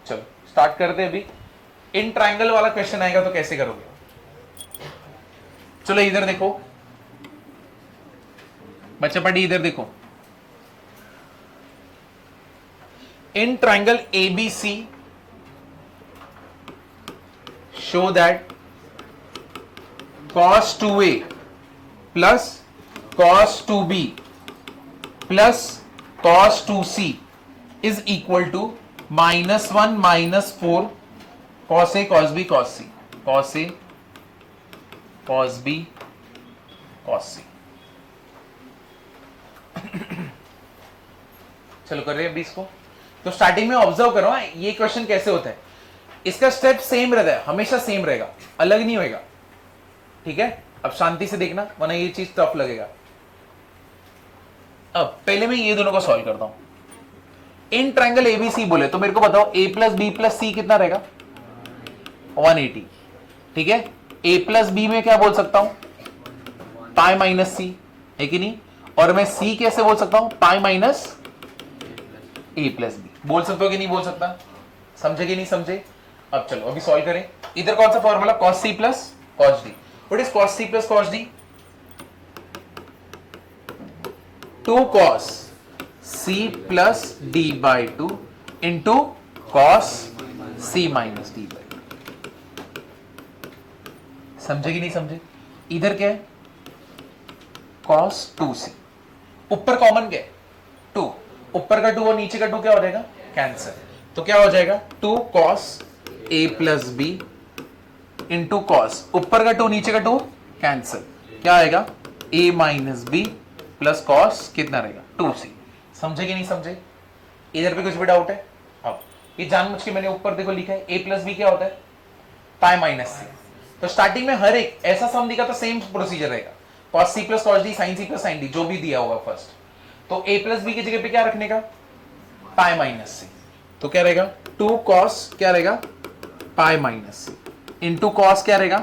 चलो स्टार्ट करते हैं अभी। इन ट्राइंगल वाला क्वेश्चन आएगा तो कैसे करोगे? चलो इधर देखो बच्चा पढ़ी, इधर देखो। In triangle ABC show that cos 2a plus cos 2b plus cos 2c is equal to -1 -4 cos a cos b cos c, cos a cos b cos c। चलो कर रहे हैं अभी इसको। तो स्टार्टिंग में ऑब्जर्व करो ये क्वेश्चन कैसे होता है। इसका स्टेप सेम रहता है, हमेशा सेम रहेगा, अलग नहीं होएगा, ठीक है। अब शांति से देखना वरना ये चीज टफ लगेगा। अब पहले मैं ये दोनों को सॉल्व करता हूं। इन ट्रायंगल एबीसी बोले तो मेरे को बताओ a plus B plus C कितना रहेगा? 180, ठीक है। a प्लस बी में क्या बोल सकता हूं? पाई माइनस सी, है कि नहीं। और मैं c कैसे बोल सकता हूं? Pi minus a plus b. बोल सकते हो कि नहीं बोल सकता? समझे कि नहीं समझे? अब चलो अभी सॉल्व करें। इधर कौन सा formula? cos c plus cos d। What is cos c plus cos d? 2 cos c plus d by 2 into cos c minus d by 2। समझे कि नहीं समझे? इधर क्या है? cos 2c। ऊपर कॉमन क्या है? 2। ऊपर का 2 और नीचे का 2 क्या हो जाएगा? कैंसिल। तो क्या हो जाएगा? 2 cos a plus b into cos, ऊपर का 2 नीचे का 2 कैंसिल, क्या आएगा? a minus B plus cos कितना रहेगा? 2c। समझे कि नहीं समझे? इधर पे कुछ भी डाउट है? अब ये जानबूझ के मैंने ऊपर देखो लिखा है a प्लस बी क्या होता है? पाई माइनस सी। तो स्टार्टिंग में हर एक ऐसा सम दिखा तो सेम प्रोसीजर रहेगा, cos c plus cos d, sin c plus sin d, जो भी दिया होगा फर्स्ट। तो a प्लस बी की जगह पे क्या रखने का? Pi minus C. तो क्या रहेगा? 2 cos क्या रहेगा? Pi minus C into cos क्या रहेगा?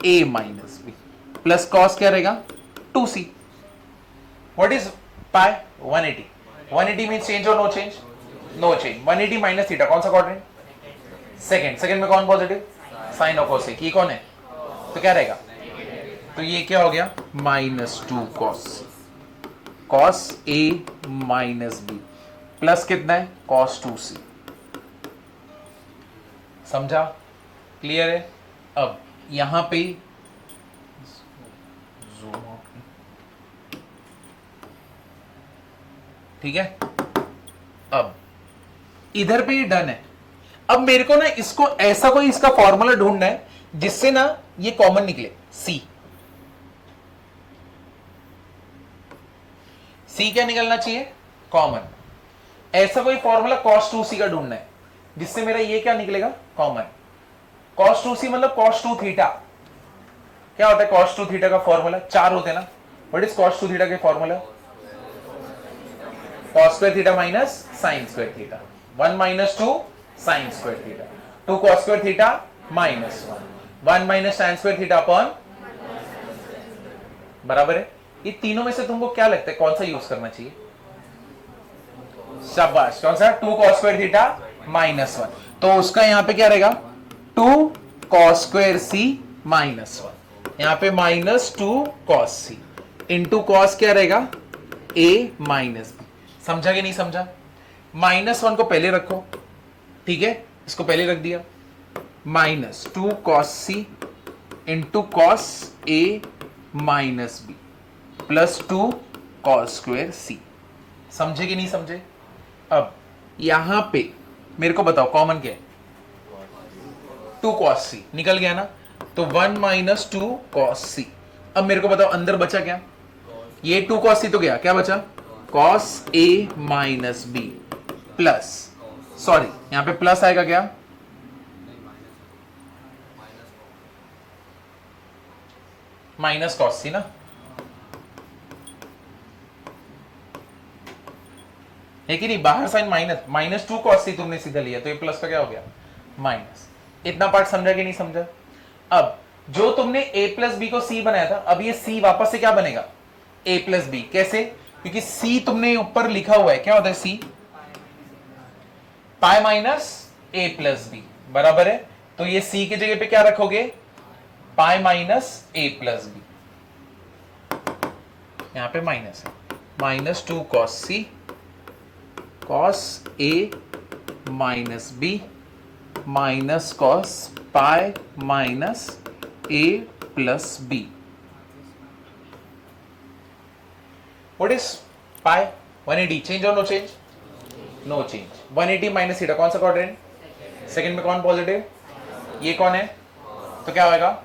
a minus B plus cos क्या रहेगा? 2c। What is pi? 180। 180 means change और no change? No change. 180 minus theta कौन सा क्वाड्रेंट? सेकंड। सेकंड में कौन पॉजिटिव? Sign of cosec. ये कौन है? तो क्या रहेगा? तो ये क्या हो गया? -2 cos cos a minus B plus कितना है? cos 2c। समझा? क्लियर है? अब यहां पे जूम आउट, ठीक है। अब इधर पे ये डन है। अब मेरे को ना इसको ऐसा कोई इसका फॉर्मूला ढूंढना है जिससे ना ये कॉमन निकले। c क्या निकलना चाहिए? कॉमन। ऐसा कोई फॉर्मूला cos 2c का ढूंढना है जिससे मेरा ये क्या निकलेगा? कॉमन। cos 2c मतलब cos 2 थीटा। क्या होता है cos 2 थीटा का फॉर्मूला? 4 होते हैं ना। व्हाट इज cos 2 थीटा के formula? cos square theta minus sin square theta. 1 minus 2 sin square theta, 2 cos square theta minus 1 minus sin square theta upon, बराबर है। ये तीनों में से तुमको क्या लगता है कौन सा यूज करना चाहिए? शाबाश, कौन सा? 2 cos स्क्वायर थीटा माइनस 1। तो उसका यहां पे क्या रहेगा? 2 cos स्क्वायर c माइनस 1। यहां पे -2 cos c इंटू कॉस क्या रहेगा? a minus b। समझा कि नहीं समझा? -1 को पहले रखो, ठीक है, इसको पहले रख दिया। -2 cos c into cos a minus b plus 2 cos square c। समझे कि नहीं समझे? अब यहां पे मेरे को बताओ कॉमन क्या है? 2 cos c निकल गया ना, तो 1 माइनस 2 cos c। अब मेरे को बताओ अंदर बचा क्या? ये 2 cos c तो गया, क्या बचा? cos a minus b plus, sorry यहां पे प्लस आएगा क्या? माइनस cos c ना, है कि नहीं? बाहर साइन माइनस -2 cos c तुमने सीधा लिया तो ये प्लस का क्या हो गया? माइनस। इतना पार्ट समझा कि नहीं समझा? अब जो तुमने a प्लस बी को c बनाया था, अब ये c वापस से क्या बनेगा? a plus b. कैसे? क्योंकि c तुमने ऊपर लिखा हुआ है, क्या होता है c? पाई माइनस ए प्लस बी, बराबर है। तो ये सी की जगह पे क्या रखोगे, पाई माइनस ए प्लस बी, यहां पे माइनस है, minus 2 cos C cos A minus B minus cos pi minus A plus B. What is pi? 180, change और no change? No change. 180 minus theta, कौन सा क्वाड्रेंट? सेकंड में कौन positive? ये कौन है? तो क्या होगा?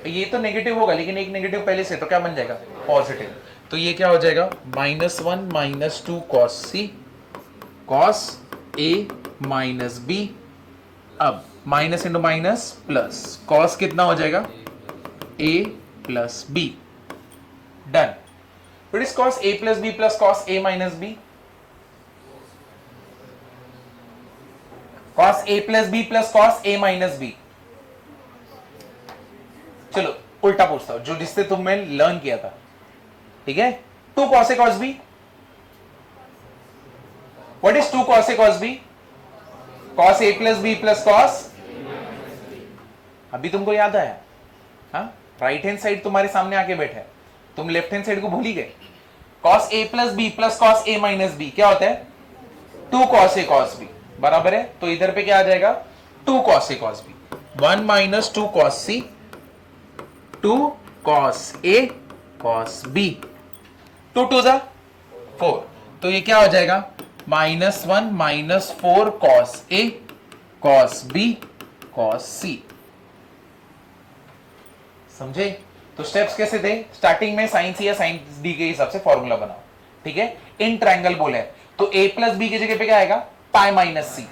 ये तो नेगेटिव होगा, लेकिन एक नेगेटिव पहले से, तो क्या बन जाएगा? पॉजिटिव। तो ये क्या हो जाएगा? -1 माइनस 2 कॉस सी कॉस ए माइनस बी। अब minus into minus plus, cos कितना हो जाएगा? A plus B. Done. What is cos a plus b plus cos a minus b? Cos a plus b plus cos a minus b। चलो उल्टा पूछता हूं, जो जिससे तुमने लर्न किया था, ठीक है? 2 cos a cos b। What is 2 cos a cos b? Cos a plus b plus cos। अभी तुमको याद आया? हाँ, राइट हैंड साइड तुम्हारे सामने आके बैठा है, तुम लेफ्ट हैंड साइड को भूल ही गए। cos a plus B plus cos a minus b क्या होता है? 2 cos a cos b, बराबर है। तो इधर पे क्या आ जाएगा? 2 cos a cos b, 1 minus 2 cos c 2 cos a cos b, 2 2 जा 4। तो ये क्या हो जाएगा? -1 minus 4 cos a cos b cos c। समझे? तो स्टेप्स कैसे थे? स्टार्टिंग में साइन सी या साइन डी के हिसाब से फॉर्मूला बनाओ, ठीक है? इन ट्रायंगल बोले है, तो a प्लस बी की जगह पे क्या आएगा? पाई माइनस सी।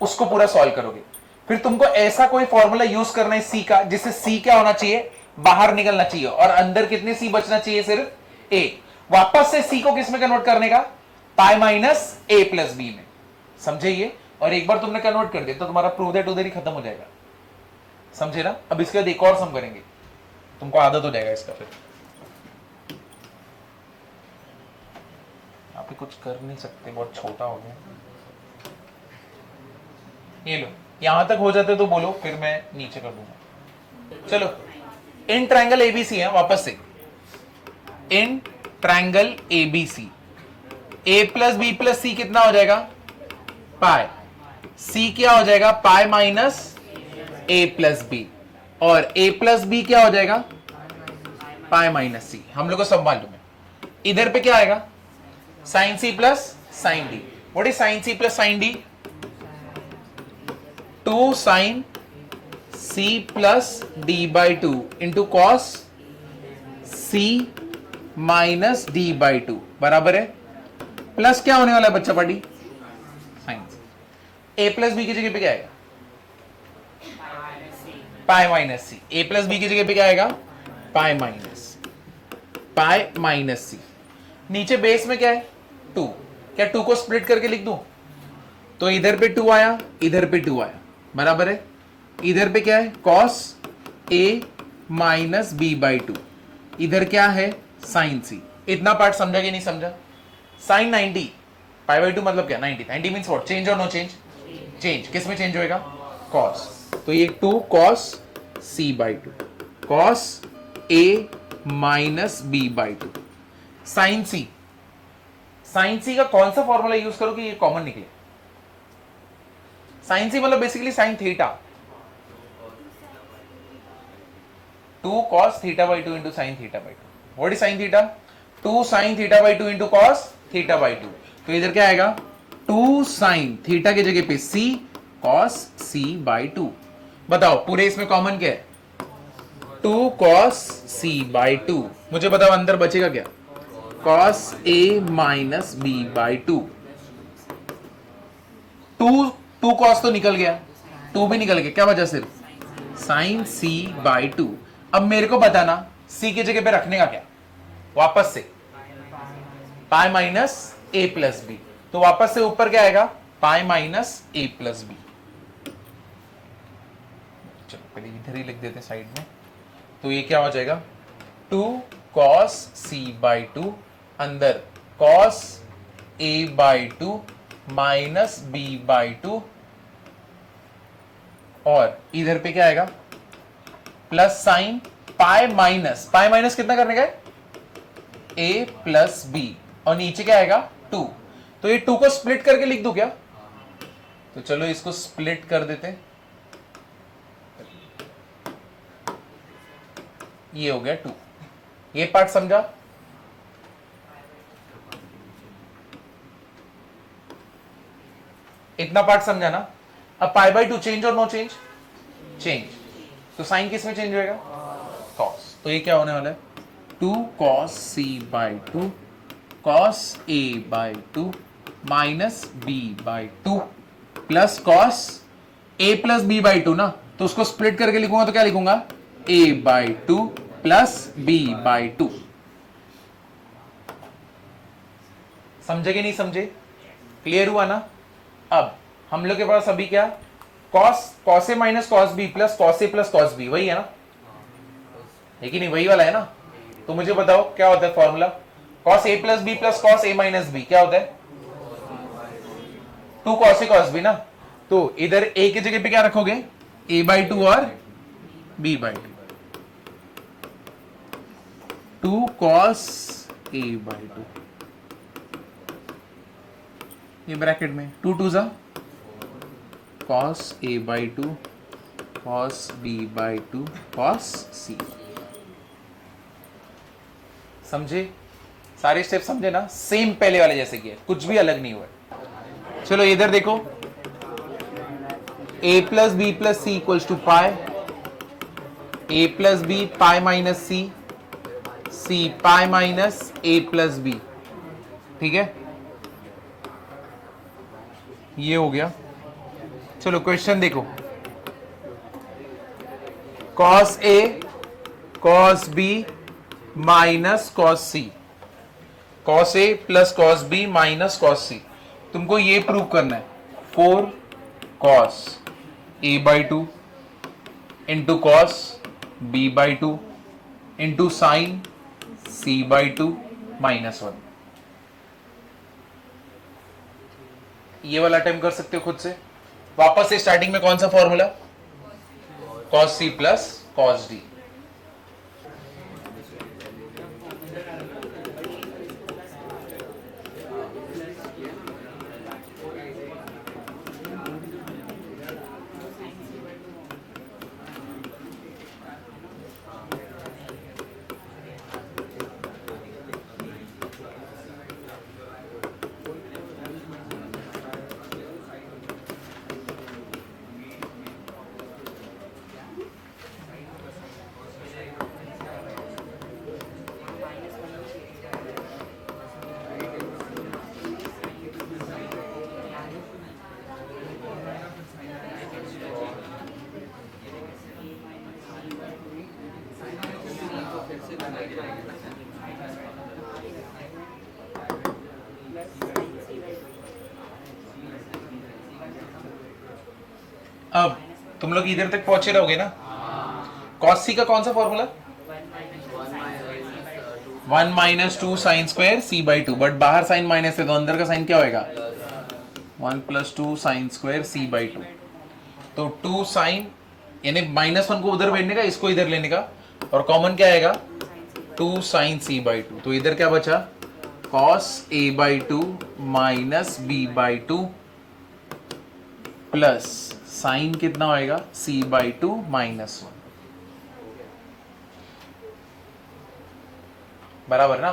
उसको पूरा सॉल्व करोगे, फिर तुमको ऐसा कोई फॉर्मूला यूज करना है सी का, जिससे सी क्या होना चाहिए? बाहर निकलना चाहिए, और अंदर कितने सी बचना चाहिए? सिर्फ a। वापस से सी को किस में कन्वर्ट करने का? पाई माइनस ए प्लस बी में। समझे ये? और एक बार तुमने कन्वर्ट कर दिया तो तुम्हारा प्रूव दैट उधर ही खत्म हो जाएगा। समझे ना? अब इसके बाद एक और सम करेंगे, तुमको आदत हो जाएगा इसका। फिर आप कुछ कर नहीं सकते, बहुत छोटा हो गया। ये लो, यहां तक हो जाते तो बोलो, फिर मैं नीचे कर दूंगा। चलो, इन ट्रायंगल एबीसी है, वापस से in triangle ABC, A plus B plus C कितना हो जाएगा? पाई। सी क्या हो जाएगा? पाई माइनस ए प्लस बी, और a प्लस बी क्या हो जाएगा? Pi minus C. हम लोग को सब मालूम है। इधर पे क्या आएगा? Sine c plus sine d. What is sine c plus sine d? 2 sine c plus d by 2 into cos c minus d by 2, बराबर है। प्लस क्या होने वाला है बच्चा party? Sine. A plus b की जगह पे क्या आएगा? Pi minus c. A plus b की जगह पे क्या आएगा? Pi minus c. नीचे बेस में क्या है? 2। क्या 2 को स्प्लिट करके लिख दूं? तो इधर पे 2 आया, इधर पे 2 आया, बराबर है। इधर पे क्या है? Cos A minus b by 2। इधर क्या है? Sine c. इतना पार्ट समझा कि नहीं समझा? साइन 90 पाई बाई 2 मतलब क्या? 90। 90 मीन्स व्हाट? चेंज और नो चेंज? चेंज। किस में चेंज होएगा? कॉस। तो ये 2 cos c by 2 cos a minus b by 2 sine c। Sine c का कौन सा फॉर्मूला यूज करो कि ये कॉमन निकले? साइन c मतलब basically sine theta. 2 cos theta by 2 into sine theta by 2। What is sine theta? 2 sine theta by 2 into cos theta by 2। तो इधर क्या आएगा? 2 साइन थीटा की जगह पे c cos c बाई 2। बताओ पूरे इसमें कॉमन क्या है? 2 cos c बाई 2। मुझे बताओ अंदर बचेगा क्या? cos a minus b by 2। 2 cos तो निकल गया, 2 भी निकल गया, क्या बचा? सिर्फ साइन c बाई 2। अब मेरे को बताना c की जगह पे रखने का क्या? वापस से pi minus a plus b. तो वापस से ऊपर क्या आएगा? Pi minus a plus b. चलो पहले इधर ही लिख देते साइड में। तो ये क्या हो जाएगा? 2 cos c बाई 2 अंदर cos a by 2 minus b by 2 और इधर पे क्या आएगा, प्लस साइन पाई माइनस कितना करने का है, ए प्लस बी, और नीचे क्या आएगा 2। तो ये 2 को स्प्लिट करके लिख दूं क्या, तो चलो इसको स्प्लिट कर देते हैं, ये हो गया 2। ये पार्ट समझा, इतना पार्ट समझा ना। अब पाई बाई 2 चेंज और नो चेंज, चेंज, तो साइन किस में चेंज होएगा, कॉस। तो ये क्या होने वाला है, 2 cos c by 2 cos a by 2 minus b by 2 plus cos a plus b by 2 ना, तो उसको स्प्लिट करके लिखूंगा तो क्या लिखूंगा, a by 2 plus b by 2। समझे कि नहीं समझे, क्लियर हुआ ना। अब हम लोग के पास अभी क्या, cos a minus cos b plus cos a plus cos b, वही है ना, है कि नहीं, वही वाला है ना। तो मुझे बताओ क्या होता है formula, cos a plus B plus cos a minus b क्या होता है, 2 cos a cos b ना। तो इधर a की जगह पे क्या रखोगे, a बाई 2 और b by 2, 2 cos a by 2, ये ब्रैकेट में 2 2 जा cos a by 2 cos b by 2 cos c। समझे, सारे स्टेप समझे ना, सेम पहले वाले जैसे किए, कुछ भी अलग नहीं हुआ। चलो इधर देखो, a plus B plus c equals to pi, a plus b pi minus c pi minus A plus b, ठीक है, ये हो गया। चलो क्वेश्चन देखो, cos a cos b minus cos c, cos a plus cos b minus cos c, तुमको ये prove करना है, 4 cos a by 2 into cos b by 2 into sine c by 2 minus 1। ये वाला अटेम्प्ट कर सकते हो खुद से। वापस से स्टार्टिंग में कौन सा formula, cos c plus cos d, अब तुम लोग इधर तक पहुंचे रहोगे ना। cos c का कौन सा formula, 1 minus 2 sine square c by 2, but बाहर साइन माइनस है तो अंदर का साइन क्या होएगा, 1 plus 2 sine square c by 2। तो 2 साइन, यानी -1 को उधर भेजने का, इसको इधर लेने का, और कॉमन क्या आएगा, 2 साइन c बाई 2। तो इधर क्या बचा, cos a by 2 minus b by 2 plus sign कितना होएगा, c बाई 2 माइनस 1, बराबर ना।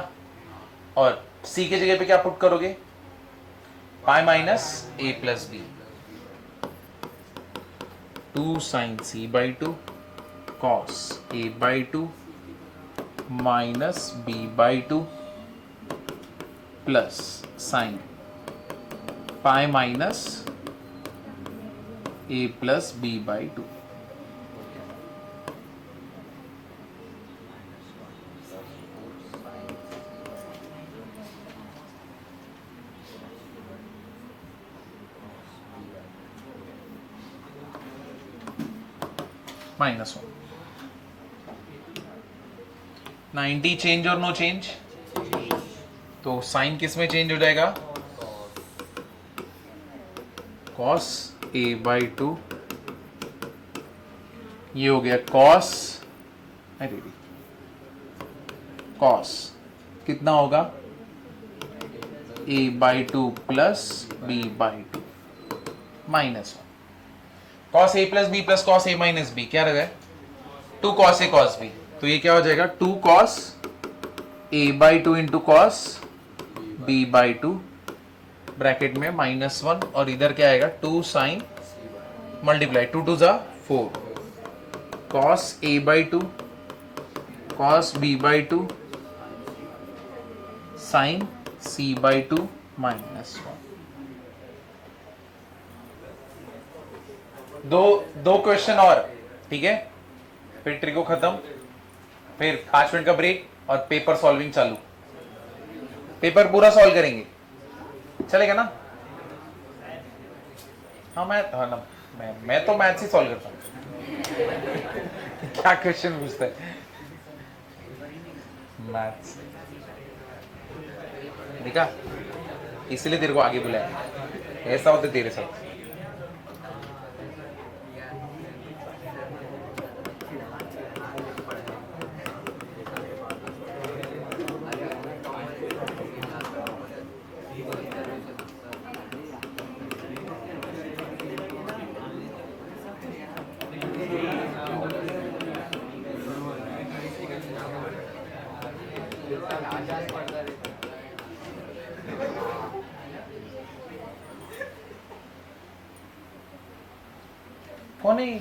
और c के जगह पे क्या पुट करोगे, pi minus a plus b, 2 sine c by 2 cos a by 2 minus b by 2 plus sine pi minus a plus b by 2। -1, 90 change और नो चेंज, तो साइन किस में चेंज हो जाएगा, cos a बाई 2 ये हो गया कॉस, अरे कॉस कितना होगा a/2 plus b/2 minus 1 cos a plus B plus cos a minus b क्या रहेगा 2 कॉस a कॉस b। तो ये क्या हो जाएगा 2 cos a/2 into cos b/2 bracket में -1 और इधर क्या आएगा 2 साइन मल्टीप्लाई 2 2 जा 4 cos a/2 cos b/2 sign c/2 -1। दो क्वेश्चन और, ठीक है, फिर ट्रिको खत्म, फिर 5 मिनट का ब्रेक और पेपर सॉल्विंग चालू। पेपर पूरा सॉल्व करेंगे, चलेगा ना? हाँ मैं तो मैथ्स ही सॉल्व करता हूँ। क्या क्वेश्चन पूछता है मैथ्स, देखा, इसलिए तेरे को आगे बुलाया, ऐसा होता तेरे साथ। कौन है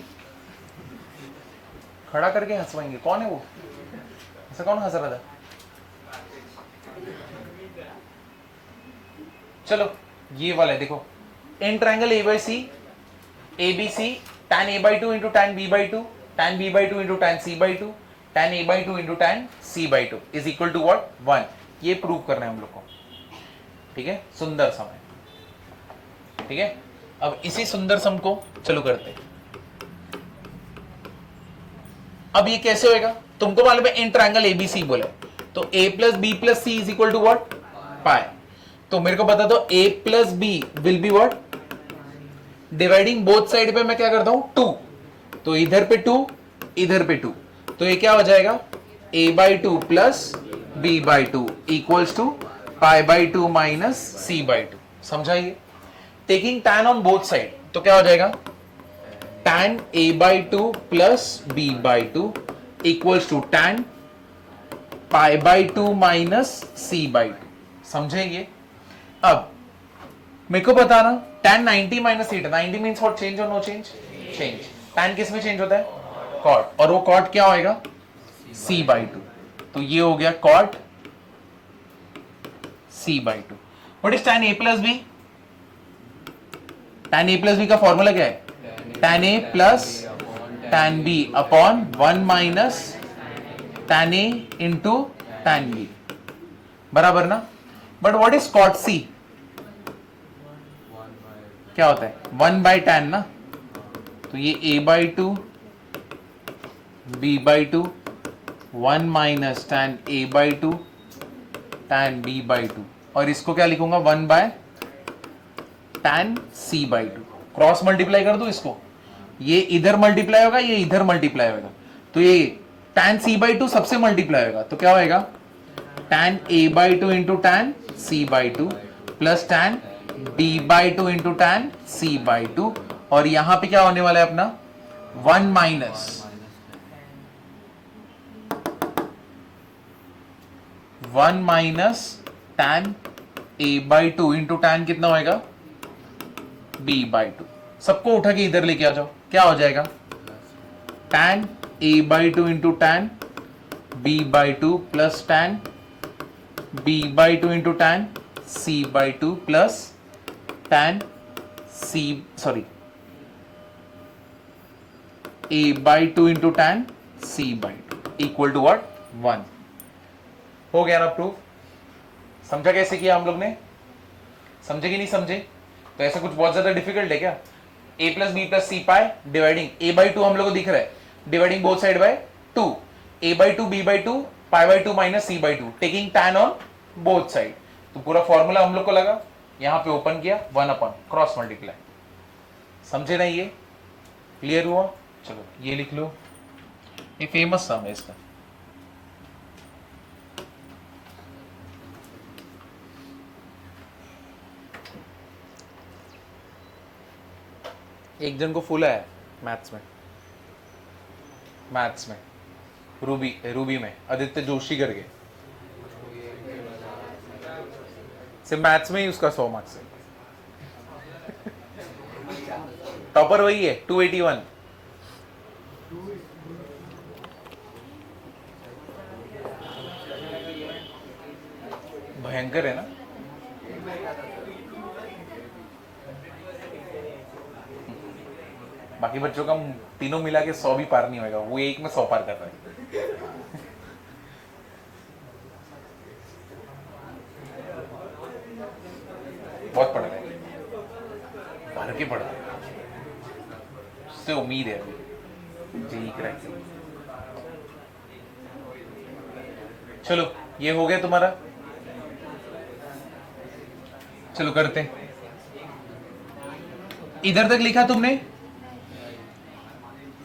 खड़ा करके हंसवाएंगे? कौन है वो? ऐसा कौन हंस रहा था? चलो ये वाला है, देखो in triangle a by c ABC tan a/2 into tan b/2 tan b/2 into tan c/2 tan a/2 into tan c/2 is equal to what 1। ये प्रूव करना है हम लोग को, ठीक है? सुंदर सम है, ठीक है? अब इसी सुंदर सम को चलो करते हैं। अब ये कैसे होएगा? तुमको मालूम है इन ट्रायंगल ABC बोले तो a plus B plus C is equal to what pi. तो मेरे को बता दो a plus B will be what, dividing both side पे मैं क्या करता हूं 2, तो इधर पे 2 इधर पे 2, तो ये क्या हो जाएगा a/2 plus b/2 equals to π/2 minus c/2। समझाइए? Taking tan on both side तो क्या हो जाएगा tan a/2 plus b/2 equals to tan π/2 minus c/2। समझेंगे? अब मेरे को बताना tan 90 minus theta, 90 means what, change और नो चेंज? चेंज। tan किस में चेंज होता है? कॉट, और वो कॉट क्या होएगा c/2, तो ये हो गया cot c/2। What is tan a plus b? tan a plus b का फॉर्मूला क्या है? tan a plus tan b upon 1 minus tan a into tan b, बराबर ना? But what is cot c? क्या होता है 1 बाई tan ना, तो ये a/2 b/2 1 minus tan a/2 tan b/2, और इसको क्या लिखूंगा 1 bye tan c/2। Cross multiply कर दो इसको, ये इधर मल्टीप्लाई होगा ये इधर मल्टीप्लाई होगा, तो ये tan c/2 सबसे मल्टीप्लाई होगा, तो क्या होएगा tan a/2 into tan c/2 plus tan b/2 into tan c/2, और यहां पे क्या होने वाला है अपना 1 minus tan a/2 into tan कितना होएगा b/2। सबको उठा के इधर लेके आ जाओ, क्या हो जाएगा tan a/2 into tan b/2 plus tan b/2 into tan c/2 plus tan a/2 into tan c/2 equal to what 1। हो गया ना प्रूफ? समझा कैसे किया हम लोग ने? समझे कि नहीं समझे? तो ऐसा कुछ बहुत ज्यादा डिफिकल्ट है क्या? a plus B plus C pi dividing a/2 हम लोग को दिख रहा है, dividing both side by 2, a/2 b/2 π/2 minus c/2, taking tan on both side. तो पूरा फॉर्मूला हम लोग को लगा, यहां पे ओपन किया 1 अपॉन क्रॉस मल्टीप्लाई। समझे ना? ये क्लियर हुआ? चलो ये लिख लो, ये फेमस सम है इसका। एक जन को फुल है मैथ्स में रूबी में आदित्य जोशी करके, सिर्फ मैथ्स में ही उसका 100 मार्क्स है। टॉपर वही है 281। भयंकर है ना। बाकी बच्चों का तीनों मिला के 100 भी पार नहीं होगा, वो एक में 100 पार कर रहा है। बहुत पढ़ रहे हैं, भर के पढ़ रहे हैं, उससे उम्मीद है जी क्रैक। चलो ये हो गया तुम्हारा, चलो करते हैं। इधर तक लिखा तुमने,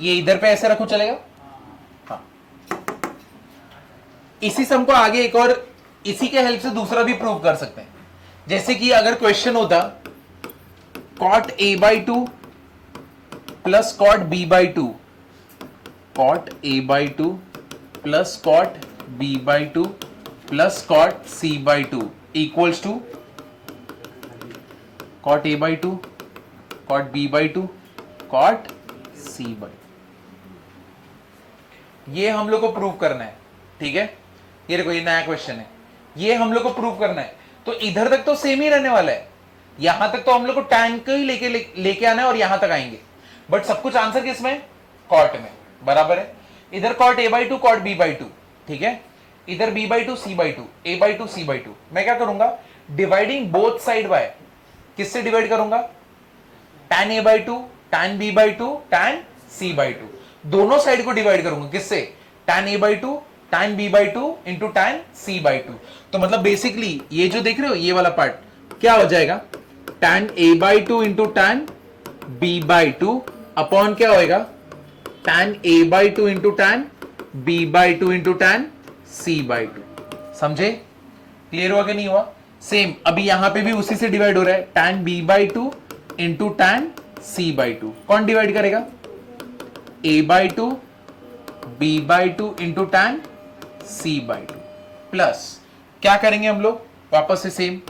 ये इधर पे ऐसे रखो चलेगा। हाँ, इसी सम को आगे एक और इसी के हेल्प से दूसरा भी प्रूव कर सकते हैं। जैसे कि अगर क्वेश्चन होता cot a/2 plus cot b/2, cot a/2 plus cot b/2 plus cot c/2 equals to cot a/2 cot b/2 cot c/2। ये हम लोग को प्रूव करना है, ठीक है। ये देखो ये नया क्वेश्चन है, ये हम लोग को प्रूव करना है। तो इधर तक तो सेम ही रहने वाला है, यहां तक तो हम लोग को टैन को ही लेके आना है और यहां तक आएंगे, बट सब कुछ आंसर किसमें, कॉट में, बराबर है। इधर cot a/2 cot b/2, ठीक है। इधर b/2 c/2 a/2 c/2। मैं क्या करूंगा, डिवाइडिंग बोथ साइड बाय, किससे डिवाइड करूंगा, tan a/2 tan b/2 tan c/2, दोनों साइड को डिवाइड करूंगा किससे, tan a/2 tan b/2 into tan c/2। तो मतलब बेसिकली ये जो देख रहे हो ये वाला पार्ट क्या हो जाएगा, tan a/2 into tan b/2 upon क्या होएगा, tan a/2 into tan b/2 into tan c/2। समझे, क्लियर हुआ कि नहीं हुआ। सेम अभी यहां पे भी उसी से डिवाइड हो रहा है, tan b/2 into tan c/2। कौन डिवाइड करेगा, a/2 b/2 into tan c/2 plus क्या करेंगे हम लोग वापस से same,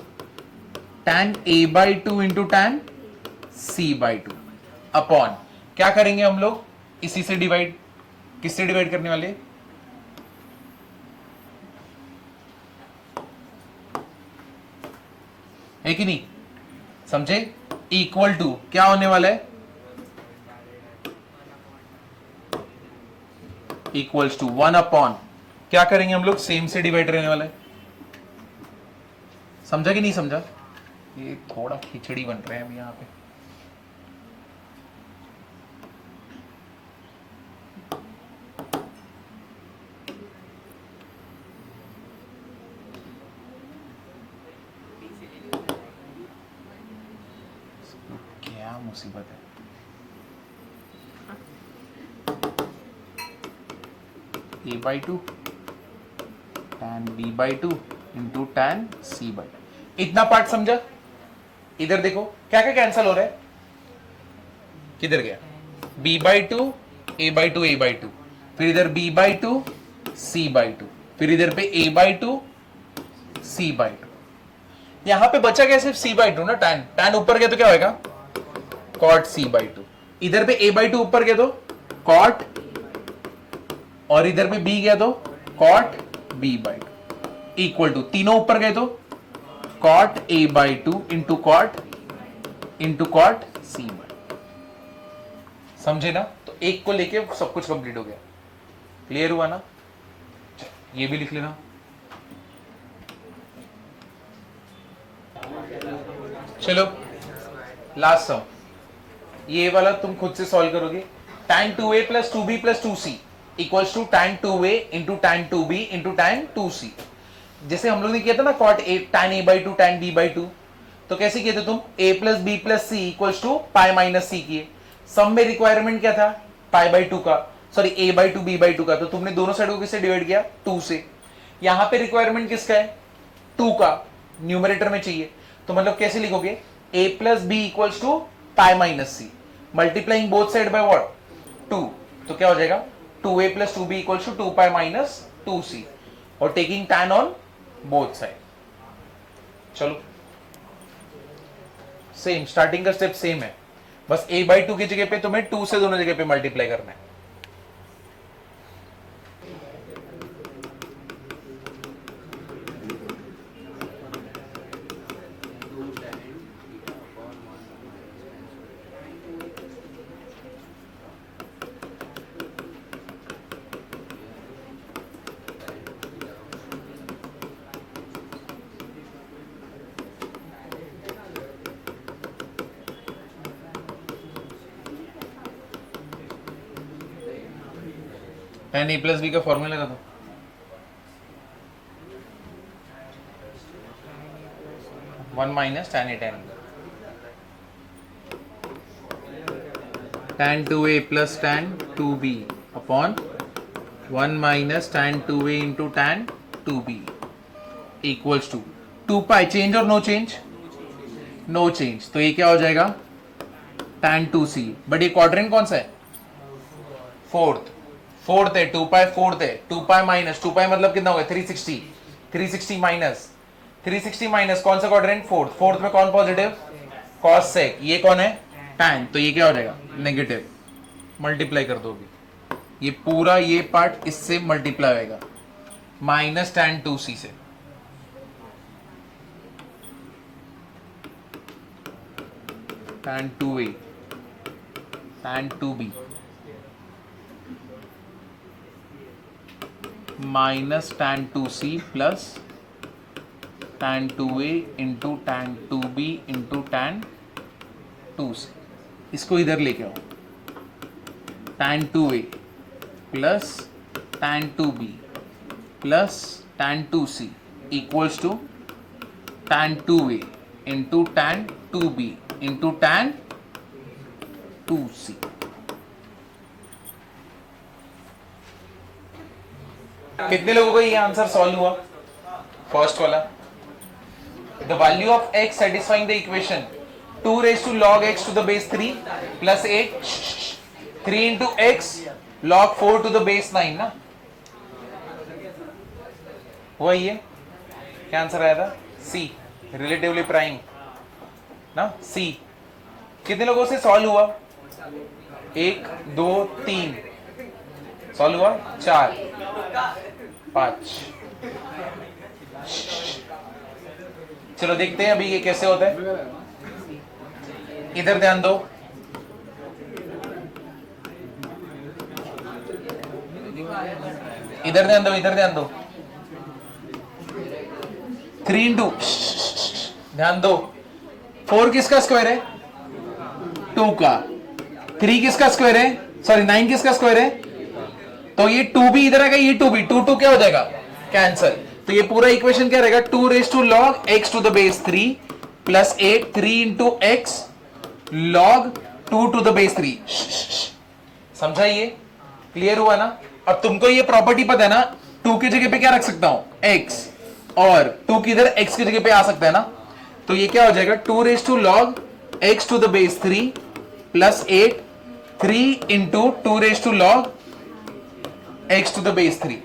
tan a/2 into tan c/2 upon क्या करेंगे हम लोग, इसी से डिवाइड, किससे डिवाइड करने वाले, है कि नहीं, समझे। इक्वल टू क्या होने वाला है, इक्वल्स टू 1 अपॉन क्या करेंगे हम लोग, सेम से डिवाइड रहने वाला है। समझा कि नहीं समझा, ये थोड़ा खिचड़ी बन रहे हैं हम यहां पे। क्या मुसीबत है, a/2 tan b/2 into tan c/2। इतना पार्ट समझा। इधर देखो क्या क्या कैंसिल हो रहा है, किधर गया, b/2 a/2 a/2, फिर इधर b/2 c/2, फिर इधर पे a/2 c/2। यहां पे बचा क्या, सिर्फ c/2 ना, tan ऊपर गया तो क्या होगा, cot c/2। इधर पे a/2 ऊपर गया तो cot, और इधर पे b गया तो cot b/2 इक्वल टू, तीनों ऊपर गए तो cot a/2 into cot c/2। समझे ना, तो एक को लेके सब कुछ कंप्लीट हो गया, क्लियर हुआ ना। ये भी लिख लेना। चलो लास्ट सम, ये वाला तुम खुद से सॉल्व करोगे। tan 2a plus 2b plus 2c equals to tan 2a into tan 2b into tan 2c। जैसे हम लोग ने किया था ना cot a tan a/2 tan b/2, तो कैसे किए थे तुम, a plus b plus c equals to pi minus c किए। सम में रिक्वायरमेंट क्या था, पाई बाई 2 का, sorry a by 2 b by 2 का, तो तुमने दोनों साइड को किससे डिवाइड किया? 2 से। यहां पे रिक्वायरमेंट किसका है? 2 का, न्यूमरेटर में चाहिए, तो मतलब कैसे लिखोगे? a plus b equals to pi minus c, multiplying both side by what? 2, तो क्या हो जाएगा? 2a plus 2b equals to 2 pi minus 2c, और taking tan on both side. चलो सेम, स्टार्टिंग का स्टेप सेम है, बस a बाई 2 की जगह पे तुम्हें 2 से दोनों जगह पे मल्टीप्लाई करना है। tan a प्लस बी का फॉर्मूला लगा दो। One minus tan a tan 2a plus tan 2b upon 1 minus tan 2a into tan 2b equals to 2 pi. Change और नो चेंज? नो चेंज, तो ये क्या हो जाएगा? tan 2c, बट ये क्वाड्रेंट कौन सा है? फोर्थ है, 2 पाई फोर्थ है, 2 पाई माइनस 2 पाई मतलब कितना होगा? 360, 360 माइनस कौन सा क्वाड्रेंट? फोर्थ में कौन पॉजिटिव? कॉस सेक, ये कौन है? tan, तो ये क्या हो जाएगा? नेगेटिव। मल्टीप्लाई कर दो अभी, ये पूरा ये पार्ट इससे मल्टीप्लाई होगा, माइनस tan 2c से, tan 2a tan 2b minus tan 2c plus tan 2a into tan 2b into tan 2c। इसको इधर लेके आओ, tan 2a plus tan 2b plus tan 2c equals to tan 2a into tan 2b into tan 2c। कितने लोगों को ये answer solve हुआ? First वाला, the value of x satisfying the equation 2 raised to log x to the base 3 plus 8 3 into x log 4 to the base 9 ना, हुआ ये? क्या आंसर आया था? C, रिलेटिवली प्राइम ना, C। कितने लोगों से सॉल्व हुआ? 1 2 3 सॉल्व हुआ, 4 5। चलो देखते हैं अभी ये कैसे होता है। इधर ध्यान दो, इधर ध्यान दो, इधर ध्यान दो। 3 इंटू, ध्यान दो, 4 किसका स्क्वायर है? 2 का। 3 किसका स्क्वायर है? सॉरी 9 किसका स्क्वायर है? तो ये 2 भी इधर आएगा, ये 2 भी, 2 2 क्या हो जाएगा? कैंसल। तो ये पूरा इक्वेशन क्या रहेगा? 2 raised to log x to the base 3 plus 8 3 into x log 2 to the base 3। समझा? ये क्लियर हुआ ना? अब तुमको ये प्रॉपर्टी पता है ना, 2 की जगह पे क्या रख सकता हूं? x, और 2 की इधर x की जगह पे आ सकता है ना, तो ये क्या हो जाएगा? 2 raised to log x to the base 3 plus 8 3 into 2 raised to log x to the base 3।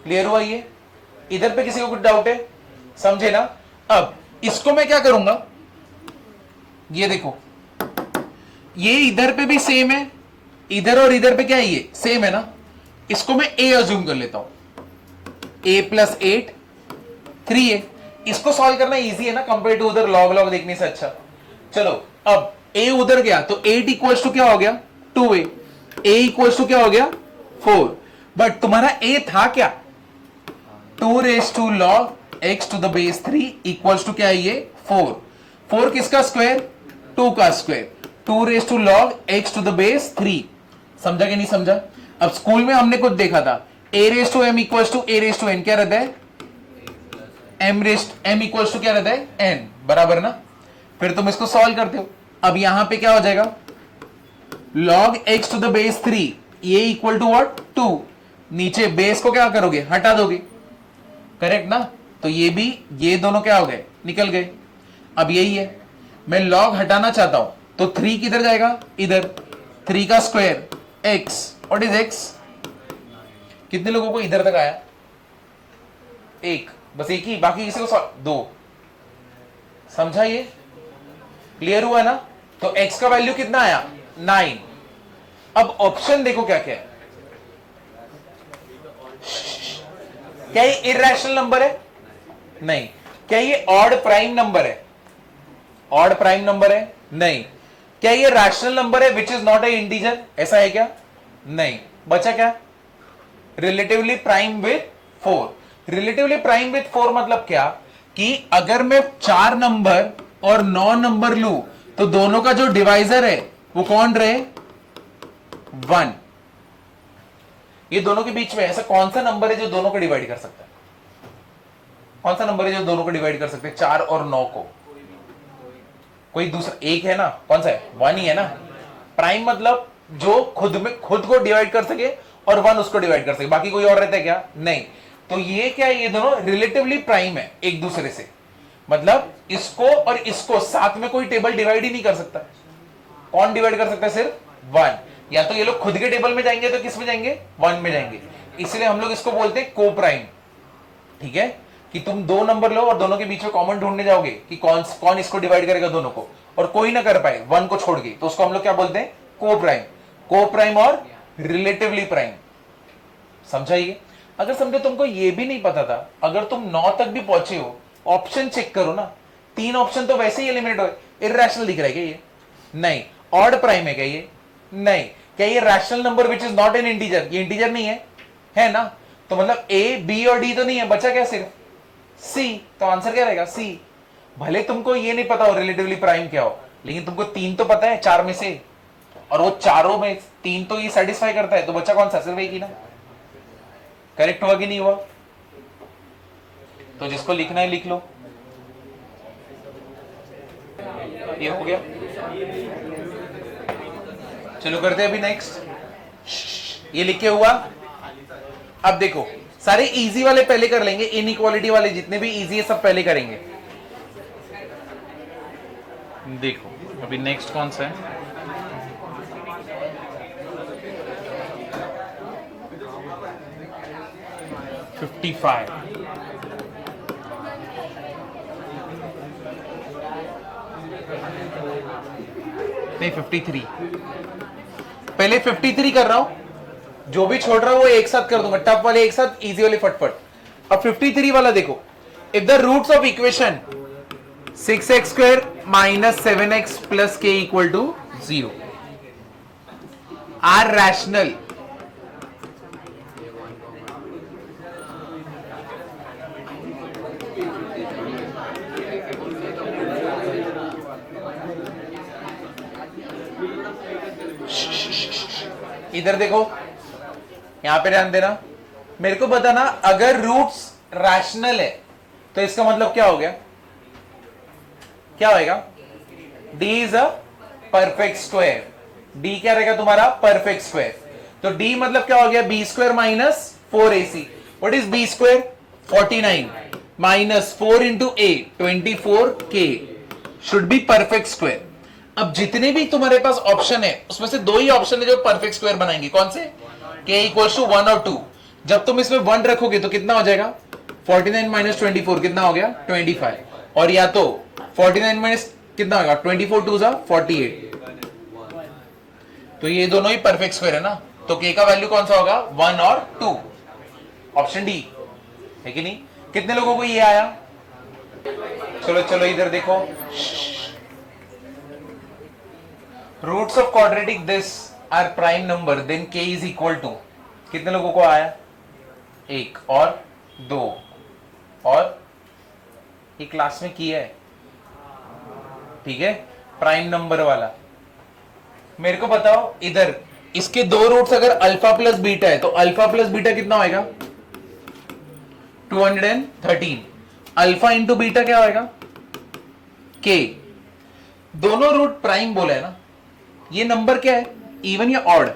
Clear हुआ ये? इधर पे किसी को कुछ डाउट है? समझे ना? अब इसको मैं क्या करूंगा, ये देखो, ये इधर पे भी सेम है, इधर और इधर पे क्या है? ये सेम है ना, इसको मैं a अज्यूम कर लेता हूं, a प्लस 8 3 है। इसको सॉल्व करना इजी है ना, कंपेयर टू उधर लॉग लॉग देखने से अच्छा। चलो अब a उधर गया तो 8 इक्वल्स टू क्या हो गया? 2a। a इक्वल्स टू क्या हो गया? 4। बट तुम्हारा a था क्या? 2 raised to log x to the base 3 equals to क्या है? ये 4। 4 किसका स्क्वायर? 2 का square. 2 raised to log x to the base 3। समझा कि नहीं समझा? अब स्कूल में हमने कुछ देखा था, a raised to m equals to a raised to n क्या रहता है? m इक्वल्स टू क्या रहता है? n, बराबर ना? फिर तुम इसको सॉल्व करते हो। अब यहां पे क्या हो जाएगा? log x to the base 3 ये इक्वल टू व्हाट 2। नीचे बेस को क्या करोगे, हटा दोगे, करेक्ट ना। तो ये भी, ये दोनों क्या हो गए, निकल गए। अब यही है, मैं log हटाना चाहता हूं तो 3 किधर जाएगा, इधर। 3 का square x, what is x। कितने लोगों को इधर तक आया, एक, बस एक ही, बाकी किसी को दो। समझा ये, क्लियर हुआ ना। तो x का वैल्यू कितना आया, 9। अब ऑप्शन देखो क्या क्या है। क्या ये इररेशनल नंबर है, नहीं। क्या ये ऑड प्राइम नंबर है, ऑड प्राइम नंबर है, नहीं। क्या ये रैशनल नंबर है which is not a integer, ऐसा है क्या, नहीं। बचा क्या, relatively prime with 4। Relatively prime with 4 मतलब क्या, कि अगर मैं 4 नंबर और 9 नंबर लू तो दोनों का जो डिवाइजर है वो कौन रहे, 1। ये दोनों के बीच में ऐसा कौन सा नंबर है जो दोनों को डिवाइड कर सकता है, कौन सा नंबर है जो दोनों को डिवाइड कर सकते हैं, 4 और 9 को। कोई दूसरा एक है ना, कौन सा है, 1 ही है ना। प्राइम मतलब जो खुद को डिवाइड कर सके और 1 उसको डिवाइड कर सके, बाकी कोई और रहता है क्या, नहीं। तो ये क्या है, ये दोनों रिलेटिवली प्राइम है एक दूसरे से, मतलब इसको और इसको साथ में कोई टेबल डिवाइड ही नहीं कर सकता। कौन डिवाइड कर सकता है, सिर्फ 1। या तो ये लोग खुद के टेबल में जाएंगे तो किस में जाएंगे, 1 में जाएंगे। इसलिए हम लोग इसको बोलते हैं को प्राइम। ठीक है, कि तुम 2 नंबर लो और दोनों के बीच में कॉमन ढूंढने जाओगे कि कौन इसको डिवाइड करेगा दोनों को, और कोई ना कर पाए 1 को छोड़ के, तो उसको हम लोग क्या बोलते हैं, को प्राइम। को प्राइम और रिलेटिवली प्राइम। समझाइए। अगर समझो तुमको ये भी नहीं पता था, अगर तुम 9 तक भी पहुंचे हो, ऑप्शन चेक करो ना, 3 ऑप्शन तो वैसे ही एलिमिनेट हो। इररेशनल दिख रहा है क्या ये, नहीं। ऑड प्राइम है क्या ये, नहीं। क्या ये rational number which is not an integer, ये इंटीजर नहीं है ना। तो मतलब ए, बी और डी तो नहीं है, बचा क्या, सिर्फ सी। तो आंसर क्या रहेगा, सी। भले तुमको ये नहीं पता हो रिलेटिवली प्राइम क्या हो, लेकिन तुमको 3 तो पता है 4 में से, और वो चारों में 3 तो ये सेटिस्फाई करता है, तो बच्चा कौन सा, सिर्फ एक ही ना। करेक्ट हुआ कि नहीं हुआ। तो जिसको लिखना है लिख लो। ये हो गया, चलो करते हैं अभी नेक्स्ट। ये लिख के हुआ। अब देखो, सारे इजी वाले पहले कर लेंगे, इनइक्वालिटी वाले जितने भी इजी है सब पहले करेंगे। देखो अभी नेक्स्ट कौन सा है, फिफ्टी फाइव। नहीं 53। पहले 53 कर रहा हूं, जो भी छोड़ रहा हूं वो एक साथ कर दूंगा, टफ वाले एक साथ, इजी वाले फटफट। अब 53 वाला देखो, if the roots of equation 6x square minus 7x plus k equal to 0 are rational, इधर देखो, यहां पे ध्यान देना, मेरे को बताना अगर रूट्स रैशनल है तो इसका मतलब क्या हो गया, क्या होएगा, d is a perfect square. d क्या रहेगा तुम्हारा, परफेक्ट स्क्वायर। तो d मतलब क्या हो गया, b square minus 4ac। What is b square, 49 minus 4 into a 24k should be perfect square. अब जितने भी तुम्हारे पास ऑप्शन है उसमें से 2 ही ऑप्शन है जो परफेक्ट स्क्वायर बनाएंगे, कौन से, k इक्वल्स टू 1 और 2। जब तुम इसमें 1 रखोगे तो कितना हो जाएगा, 49 माइनस 24 कितना हो गया, 25। और या तो 49 माइनस कितना होगा, 24 टू जा 48। तो ये दोनों ही परफेक्ट स्क्वायर है ना, तो k का वैल्यू कौन सा होगा, 1 और 2, ऑप्शन डी है कि नहीं। कितने लोगों को ये आया, चलो चलो इधर देखो, roots of quadratic this are prime number then k is equal to, कितने लोगों को आया, 1 और 2, और ये क्लास में किया है, ठीक है, प्राइम नंबर वाला। मेरे को बताओ इधर इसके 2 रूट्स अगर अल्फा प्लस बीटा है तो अल्फा प्लस बीटा कितना होएगा, 213। अल्फा इंटू बीटा क्या होएगा, k। दोनों रूट प्राइम बोला है ना, ये नंबर क्या है, इवन या ऑड?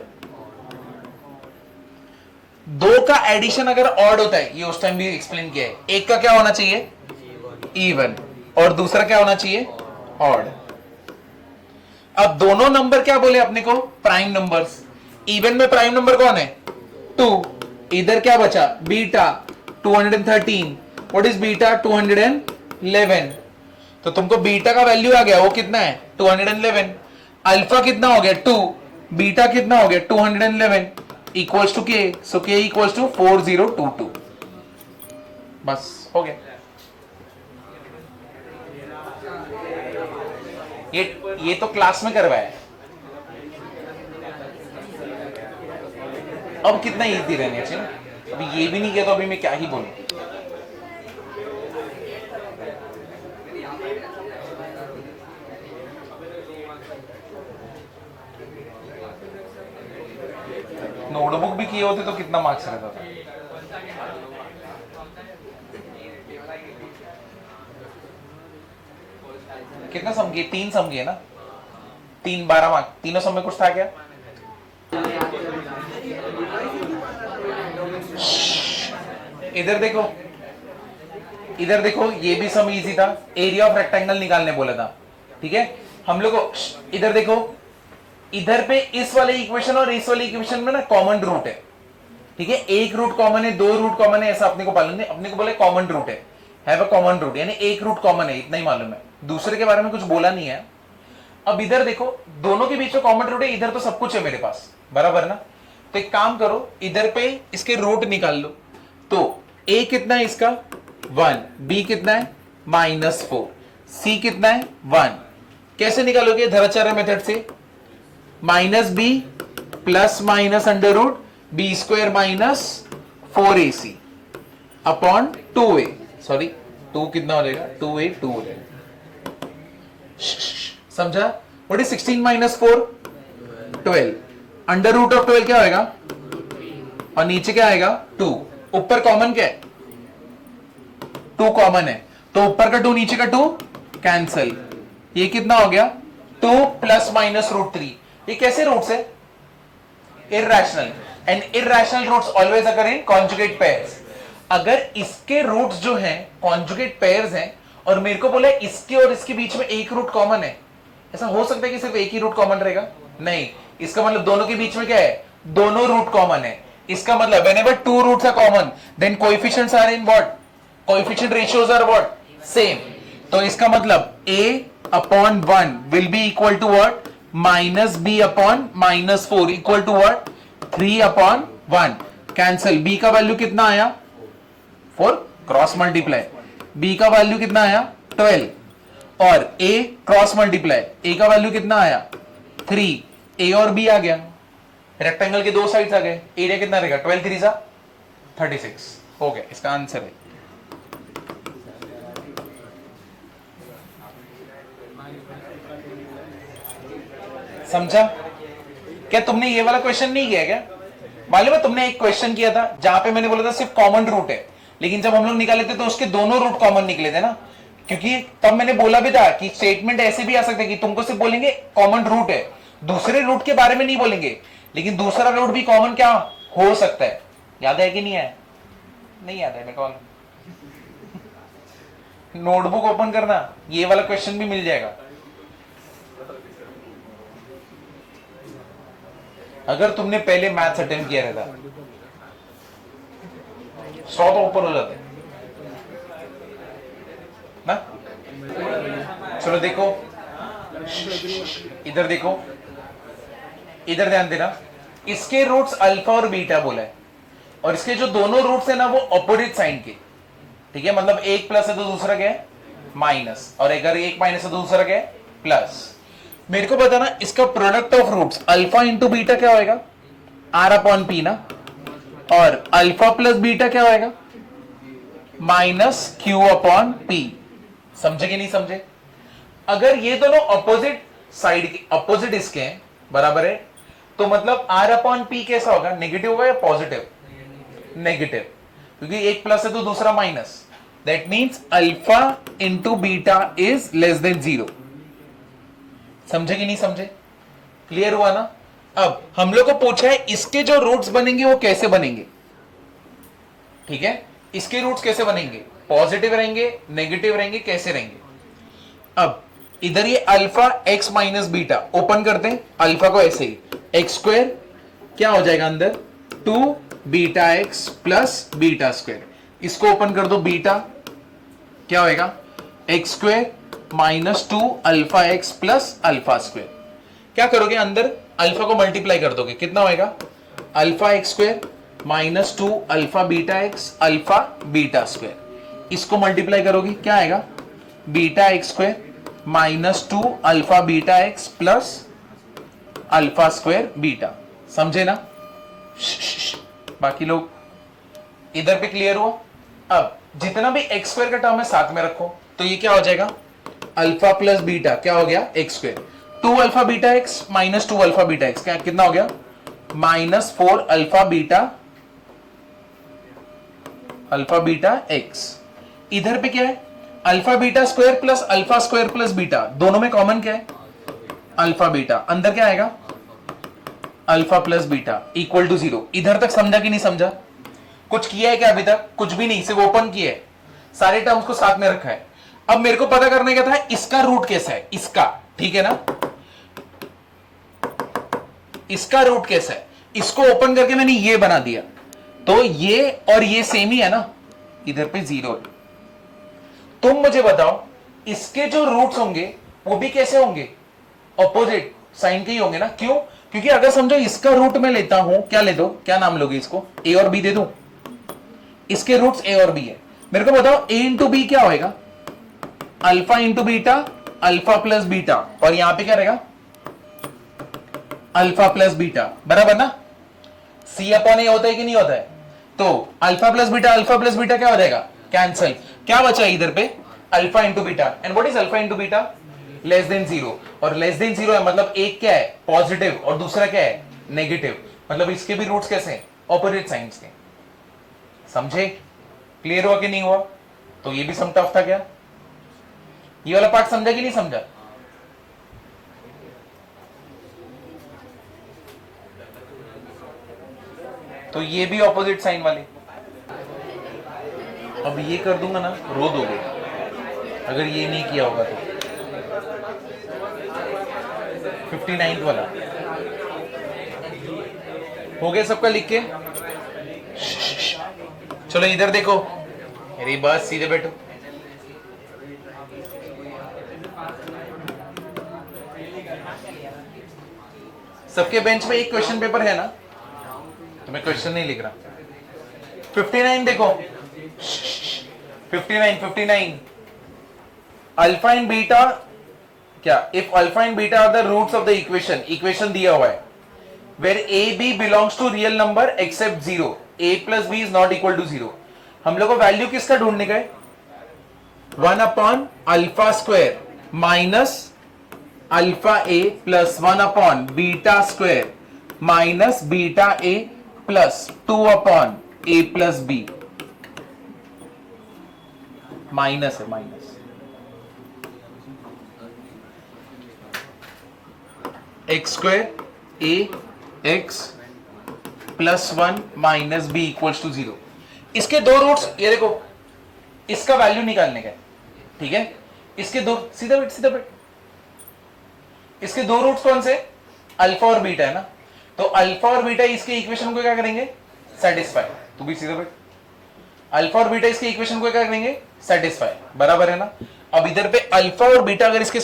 दो का एडिशन अगर ऑड होता है, ये उस टाइम भी एक्सप्लेन किया है, एक का क्या होना चाहिए? इवन, और दूसरा क्या होना चाहिए? ऑड। अब दोनों नंबर क्या बोले अपने को? Prime numbers. इवन में प्राइम नंबर कौन है? 2। इधर क्या बचा? बीटा 213। What is beta? 211। तो तुमको बीटा का वैल्यू आ गया, वो कितना है? 211। अल्फा कितना हो गया? 2। बीटा कितना हो गया? 211 इक्वल्स टू के, सो के इक्वल्स टू 4022। बस हो गया। ये तो क्लास में करवाया है। अब कितना इजी रहना चाहिए। अभी ये भी नहीं किया तो अभी मैं क्या ही बोलूं। नोटबुक भी किए होते तो कितना मार्क्स रहता था। कितना सम किए? 3 सम किए ना? 3 12 मार्क्स। तीनों सम में कुछ था क्या? इधर देखो, इधर देखो, ये भी सम इजी था। एरिया ऑफ रेक्टेंगल निकालने बोला था, ठीक है हम लोग को। इधर देखो, इधर पे इस वाले इक्वेशन और इस वाले इक्वेशन में ना कॉमन रूट है, ठीक है। एक रूट कॉमन है, दो रूट कॉमन है, ऐसा अपने को मालूम नहीं। अपने को बोले कॉमन रूट है, हैव अ कॉमन रूट, यानी एक रूट कॉमन है, इतना ही मालूम है। दूसरे के बारे में कुछ बोला नहीं है। अब इधर देखो, दोनों के बीच में कॉमन रूट है, इधर तो सब कुछ है मेरे पास, बराबर ना। तो एक काम करो, इधर पे इसके रूट निकाल लो। तो a कितना है इसका? 1। b कितना है? -4। c कितना है? 1। कैसे निकालोगे? धराचार्य मेथड से। -b plus minus under root b² -4ac upon 2a। Sorry, 2 कितना हो जाएगा? 2a 2 हो जाएगा। समझा? What is 16 - 4? 12। Under root of 12 क्या होगा? और नीचे क्या आएगा? 2। ऊपर कॉमन क्या है? 2 कॉमन है, तो ऊपर का 2 नीचे का 2 कैंसल। ये कितना हो गया? 2 प्लस माइनस √3। ये कैसे रूट्स है? Irrational, and irrational roots always occur in conjugate pairs. अगर इसके रूट्स जो हैं कॉन्जुगेट पेयर्स हैं और मेरे को बोला इसके और इसके बीच में एक रूट कॉमन है, ऐसा हो सकता है कि सिर्फ एक ही रूट कॉमन रहेगा? नहीं, इसका मतलब दोनों के बीच में क्या है? दोनों रूट कॉमन है। इसका मतलब whenever two roots are common then coefficients are in what? Coefficient ratios are what? Same. तो इसका मतलब a upon 1 will be equal to what? minus b upon -4 equal to what? 3 upon 1. Cancel. b का value कितना आया? 4। Cross multiply. b का value कितना आया? 12। और a क्रॉस मल्टीप्लाई, a का वैल्यू कितना आया? 3। a और b आ गया, रेक्टेंगल के दो साइड्स आ गए। एरिया कितना रहेगा? 12 3 36 हो गया। इसका आंसर है। समझा? क्या तुमने ये वाला क्वेश्चन नहीं किया क्या? मालूम है तुमने एक क्वेश्चन किया था जहां पे मैंने बोला था सिर्फ कॉमन रूट है, लेकिन जब हम लोग निकाले थे तो उसके दोनों रूट कॉमन निकले थे ना। क्योंकि तब मैंने बोला भी था कि स्टेटमेंट ऐसे भी आ सकता है कि तुमको सिर्फ बोलेंगे कॉमन रूट है, दूसरे रूट के बारे में नहीं बोलेंगे, लेकिन दूसरा रूट भी कॉमन क्या हो सकता है। याद है कि नहीं है? नहीं याद है? मैं कॉल नोटबुक ओपन करना, ये वाला क्वेश्चन भी मिल जाएगा। अगर तुमने पहले मैथ्स अटेम्प्ट किया रहता 100 तो ऊपर हो जाते ना। चलो देखो, इधर देखो, इधर ध्यान देना। इसके रूट्स अल्फा और बीटा बोला है, और इसके जो दोनों रूट्स है ना वो अपोजिट साइन के, ठीक है। मतलब एक प्लस है तो दूसरा क्या है? माइनस, और अगर एक माइनस है तो दूसरा क्या है? प्लस। मेरे को बताना इसका product of roots alpha into beta क्या होएगा? आर अपॉन पी ना। और अल्फा प्लस बीटा क्या होएगा? Minus Q upon P. समझे कि नहीं समझे? अगर ये दोनों अपोजिट साइड के, अपोजिट इसके हैं, बराबर है, तो मतलब आर अपॉन पी कैसा होगा? नेगेटिव होगा या पॉजिटिव? नेगेटिव, क्योंकि एक प्लस है तो दूसरा minus. That means alpha into beta is less then 0। समझे कि नहीं समझे? क्लियर हुआ ना? अब हम लोग को पूछा है इसके जो रूट्स बनेंगे वो कैसे बनेंगे, ठीक है, इसके रूट्स कैसे बनेंगे, पॉजिटिव रहेंगे, नेगेटिव रहेंगे, कैसे रहेंगे। अब इधर ये alpha x minus beta open करते हैं, अल्फा को ऐसे ही एक्स स्क्वायर क्या हो जाएगा अंदर 2 beta x plus beta square, इसको ओपन कर दो, बीटा क्या होएगा x square minus 2 alpha x plus alpha square. क्या करोगे अंदर अल्फा को मल्टीप्लाई कर दोगे, कितना होएगा alpha x square minus 2 alpha beta x alpha beta square, इसको मल्टीप्लाई करोगे क्या आएगा beta x square minus 2 alpha beta x plus alpha square beta. समझे ना? बाकी लोग इधर पे क्लियर हुआ? अब जितना भी एक्स स्क्वायर का टर्म है साथ में रखो, तो ये क्या हो जाएगा अल्फा प्लस बीटा क्या हो गया x square, 2 alpha beta x minus 2 alpha beta x क्या कितना हो गया माइनस 4 अल्फा बीटा एक्स। इधर पे क्या है alpha beta square plus alpha square plus beta, दोनों में कॉमन क्या है अल्फा बीटा, अंदर क्या आएगा alpha plus beta equal to 0। इधर तक समझा कि नहीं समझा? कुछ किया है क्या अभी तक? कुछ भी नहीं, सिर्फ ओपन किया है, सारे टर्म्स को साथ में रखा है। अब मेरे को पता करने का था इसका रूट कैसा है, इसका, ठीक है ना, इसका रूट कैसा है, इसको ओपन करके मैंने ये बना दिया, तो ये और ये सेम ही है ना, इधर पे 0 है। तुम मुझे बताओ इसके जो रूट्स होंगे वो भी कैसे होंगे, ऑपोजिट साइन के ही होंगे ना। क्यों? क्योंकि अगर समझो इसका रूट मैं लेता हूं, क्या ले दो, क्या नाम लोगे इसको, ए और बी दे दूं, इसके रूट्स ए और बी है, मेरे को बताओ ए इंटू बी क्या होएगा alpha into beta alpha plus beta, और यहां पे क्या रहेगा अल्फा प्लस बीटा, बराबर ना। सी अपॉन ए होता है कि नहीं होता है, तो अल्फा प्लस बीटा क्या हो जाएगा कैंसिल, क्या बचा इधर पे alpha into beta, and what is alpha into beta less than 0, और लेस देन 0 है मतलब एक क्या है पॉजिटिव और दूसरा क्या है नेगेटिव, मतलब इसके भी रूट्स कैसे हैं ऑपोजिट साइंस के। समझे? क्लियर हुआ कि नहीं हुआ? तो ये भी सम टफ था क्या? ये वाला पार्ट समझा कि नहीं समझा? तो ये भी ऑपोजिट साइन वाले। अब ये कर दूंगा ना रो दोगे अगर ये नहीं किया होगा तो। 59th वाला हो गया सबका लिख के? चलो इधर देखो, मेरी बात सीधे बैठो। सबके बेंच में एक क्वेश्चन पेपर है ना, तो मैं क्वेश्चन नहीं लिख रहा। 59 देखो, 59 अल्फा एंड बीटा क्या, if alpha and beta are the roots of the equation दिया हुआ है where a b belongs to real number except 0, a plus b is not equal to 0। हम लोग को वैल्यू किसका ढूंढने का है 1 upon alpha square minus alpha A plus 1 upon beta square minus beta A plus 2 upon A plus B, minus है minus, X square A X plus 1 minus B equals to 0। इसके दो रूट्स, ये देखो इसका वैल्यू निकालने का है, ठीक है, इसके दो, सीधा बैठ, इसके दो रूट्स कौन से अल्फा और बीटा है ना, तो अल्फा और बीटा इसके इक्वेशन को क्या करेंगे सेटिस्फाई, तू भी सीधा बैठ, अल्फा और बीटा इसके इक्वेशन को क्या करेंगे सेटिस्फाई, बराबर है ना। अब इधर पे अल्फा और बीटा अगर इसके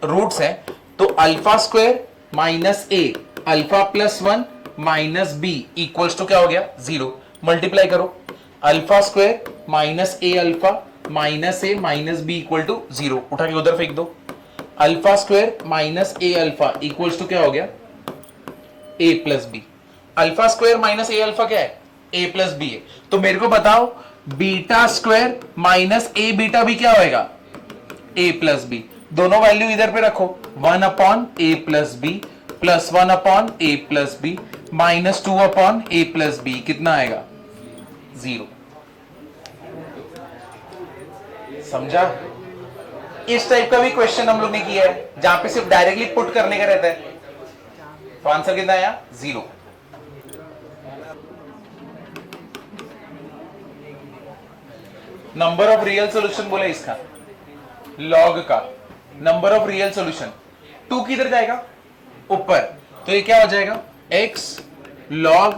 रूट्स हैं तो alpha square minus A alpha plus 1 minus B equals to क्या हो गया 0, मल्टीप्लाई करो alpha square minus A alpha minus A minus B equal to 0, उठा के उधर फेंक दो, alpha square minus A alpha equals to क्या हो गया A plus B, alpha square minus A alpha क्या है ए प्लस बी है, तो मेरे को बताओ बीटा स्क्वायर माइनस ए बीटा भी क्या होएगा ए प्लस बी, दोनों वैल्यू इधर पे रखो 1 upon A plus B plus 1 upon A plus B minus 2 upon A plus B, कितना आएगा 0। समझा? इस टाइप का भी क्वेश्चन हम लोग ने किया है जहां पे सिर्फ डायरेक्टली पुट करने का रहता है, तो आंसर कितना आया 0। नंबर ऑफ रियल सोल्यूशन बोले इसका, लॉग का नंबर ऑफ रियल सोल्यूशन। 2 किधर जाएगा ऊपर, तो ये क्या हो जाएगा x log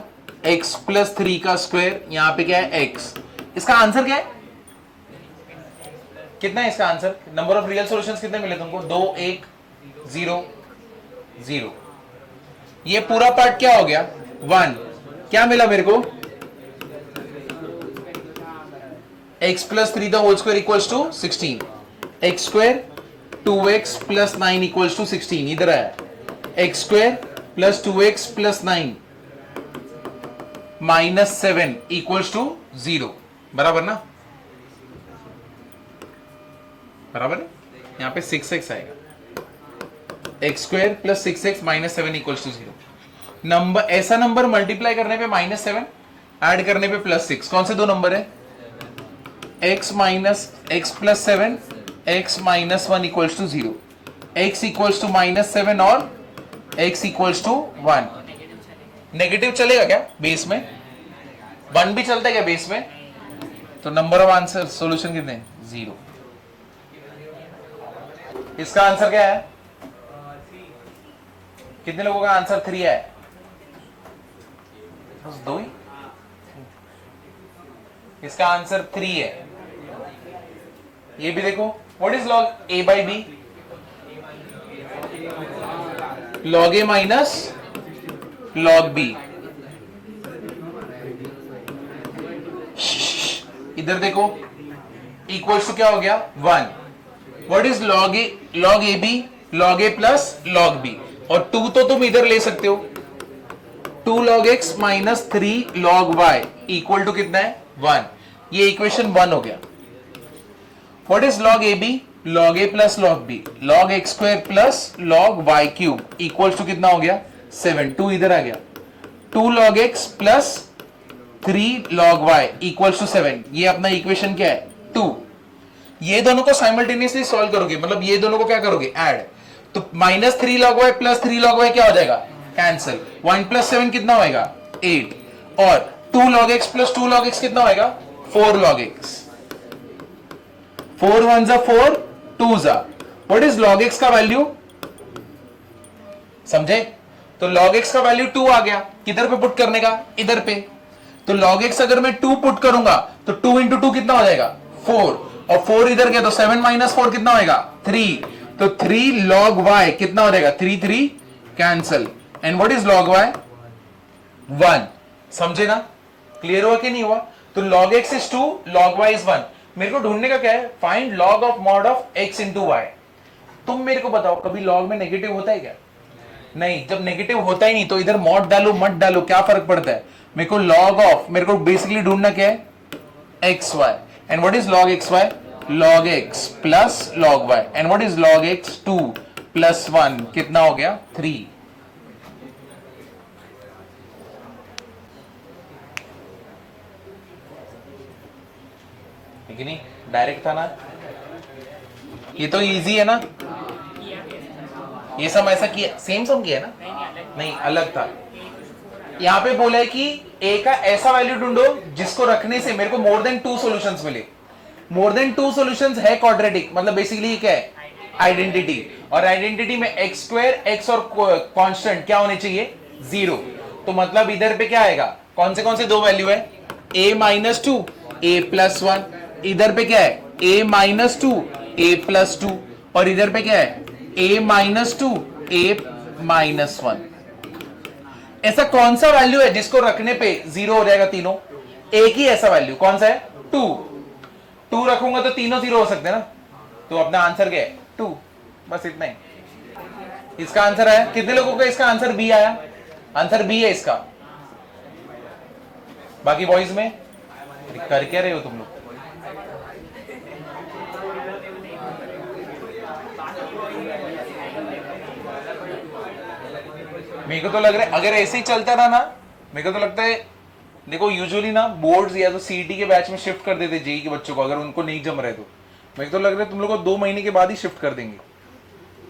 x प्लस 3 का स्क्वायर, यहां पे क्या है x। इसका आंसर क्या है, कितना है इसका answer, number of real solutions कितने मिले तुमको, 2 1 0 0। ये पूरा पार्ट क्या हो गया 1, क्या मिला मेरे को, x plus 3 the whole square equals to 16, x square 2x plus 9 equals to 16, इधर आया x square plus 2x plus 9 minus 7 equals to 0, बराबर ना, बराबर है। यहां पे 6x आएगा, x square plus 6x minus 7 equals to 0। Number, ऐसा नंबर मल्टीप्लाई करने पे माइनस 7, ऐड करने पे प्लस 6, कौन से दो नंबर है, x minus x plus 7, x minus 1 equals to 0, x equals to minus 7 और x इक्वल्स टू 1। नेगेटिव चलेगा क्या बेस में, 1 भी चलता है क्या बेस में, तो नंबर ऑफ आंसर सॉल्यूशन कितने हैं 0। इसका आंसर क्या है, कितने लोगों का आंसर 3 है, बस 2 ही। इसका आंसर 3 है। ये भी देखो, what is log a by b, log a minus log b। इधर देखो इक्वल्स टू क्या हो गया 1। What is log a, log a b, log a plus log b, और 2 तो तुम इधर ले सकते हो, 2 log x minus 3 log y equal to कितना है 1। ये इक्वेशन 1 हो गया। What is log a b, log a plus log B, log x square plus log y cube equal to कितना हो गया 7, 2 इधर आ गया, 2 log x plus 3 log y equal to 7। ये अपना इक्वेशन क्या है 2। ये दोनों को साइमल्टेनियसली सॉल्व करोगे, मतलब ये दोनों को क्या करोगे ऐड, तो minus 3 log y plus 3 log y क्या हो जाएगा कैंसिल, 1 प्लस 7 कितना होएगा 8, और 2 log x plus 2 log x कितना होएगा 4 log x, 4 1 4 2 what is log x का वैल्यू, समझे, तो log x का वैल्यू 2 आ गया, किधर पे पुट करने का इधर पे, तो log x अगर मैं 2 पुट करूंगा तो 2 इंटू 2 कितना हो जाएगा 4, और 4 इधर गया तो 7 माइनस 4 कितना होएगा 3, तो 3 log y कितना हो जाएगा 3 3 cancel, and what is log y 1। समझे ना, क्लियर हुआ कि नहीं हुआ, तो log x is 2 log y is 1। मेरे को ढूंढने का क्या है, find log of mod of x into y। तुम मेरे को बताओ कभी log में नेगेटिव होता है क्या, नहीं, जब नेगेटिव होता ही नहीं तो इधर मॉड डालो मत डालो क्या फर्क पड़ता है, मेरे को log ऑफ, मेरे को बेसिकली ढूंढना क्या है x y, and what is log x y, log x plus log y, and what is log x 2 plus 1 कितना हो गया 3। ठीक है, नहीं डायरेक्ट था ना, ये तो इजी है ना, ये सब ऐसा किया, सेम सम किया ना, नहीं अलग था। यहां पे बोला है कि a का ऐसा वैल्यू ढूंढो जिसको रखने से मेरे को मोर देन 2 सॉल्यूशंस मिले। मोर देन 2 सॉल्यूशंस है क्वाड्रेटिक, मतलब बेसिकली क्या है आइडेंटिटी, और आइडेंटिटी में एक्स स्क्वायर एक्स और कांस्टेंट क्या होने चाहिए 0, तो मतलब इधर पे क्या आएगा, कौन से दो वैल्यू है a माइनस 2 a प्लस 1, इधर पे क्या है a माइनस 2 a प्लस 2, और इधर पे क्या है a माइनस 2 a माइनस 1। ऐसा कौन सा वैल्यू है जिसको रखने पे 0 हो जाएगा तीनों, एक ही ऐसा वैल्यू कौन सा है 2 रखूंगा तो तीनों 0 हो सकते हैं ना, तो अपना आंसर क्या है 2, बस इतना ही इसका आंसर है। कितने लोगों का इसका आंसर बी आया, आंसर बी है इसका, बाकी बॉयज में कर क्या रहे हो तुम लोग, मेरे को तो लग रहा है अगर ऐसे ही चलता रहा ना, मेरे को तो लगता है देखो यूजुअली ना बोर्ड्स या तो सीईटी के बैच में शिफ्ट कर देते जेई के बच्चों को, अगर उनको नहीं जम रहे तो मेरे को तो लग रहा है तुम लोग को 2 महीने के बाद ही शिफ्ट कर देंगे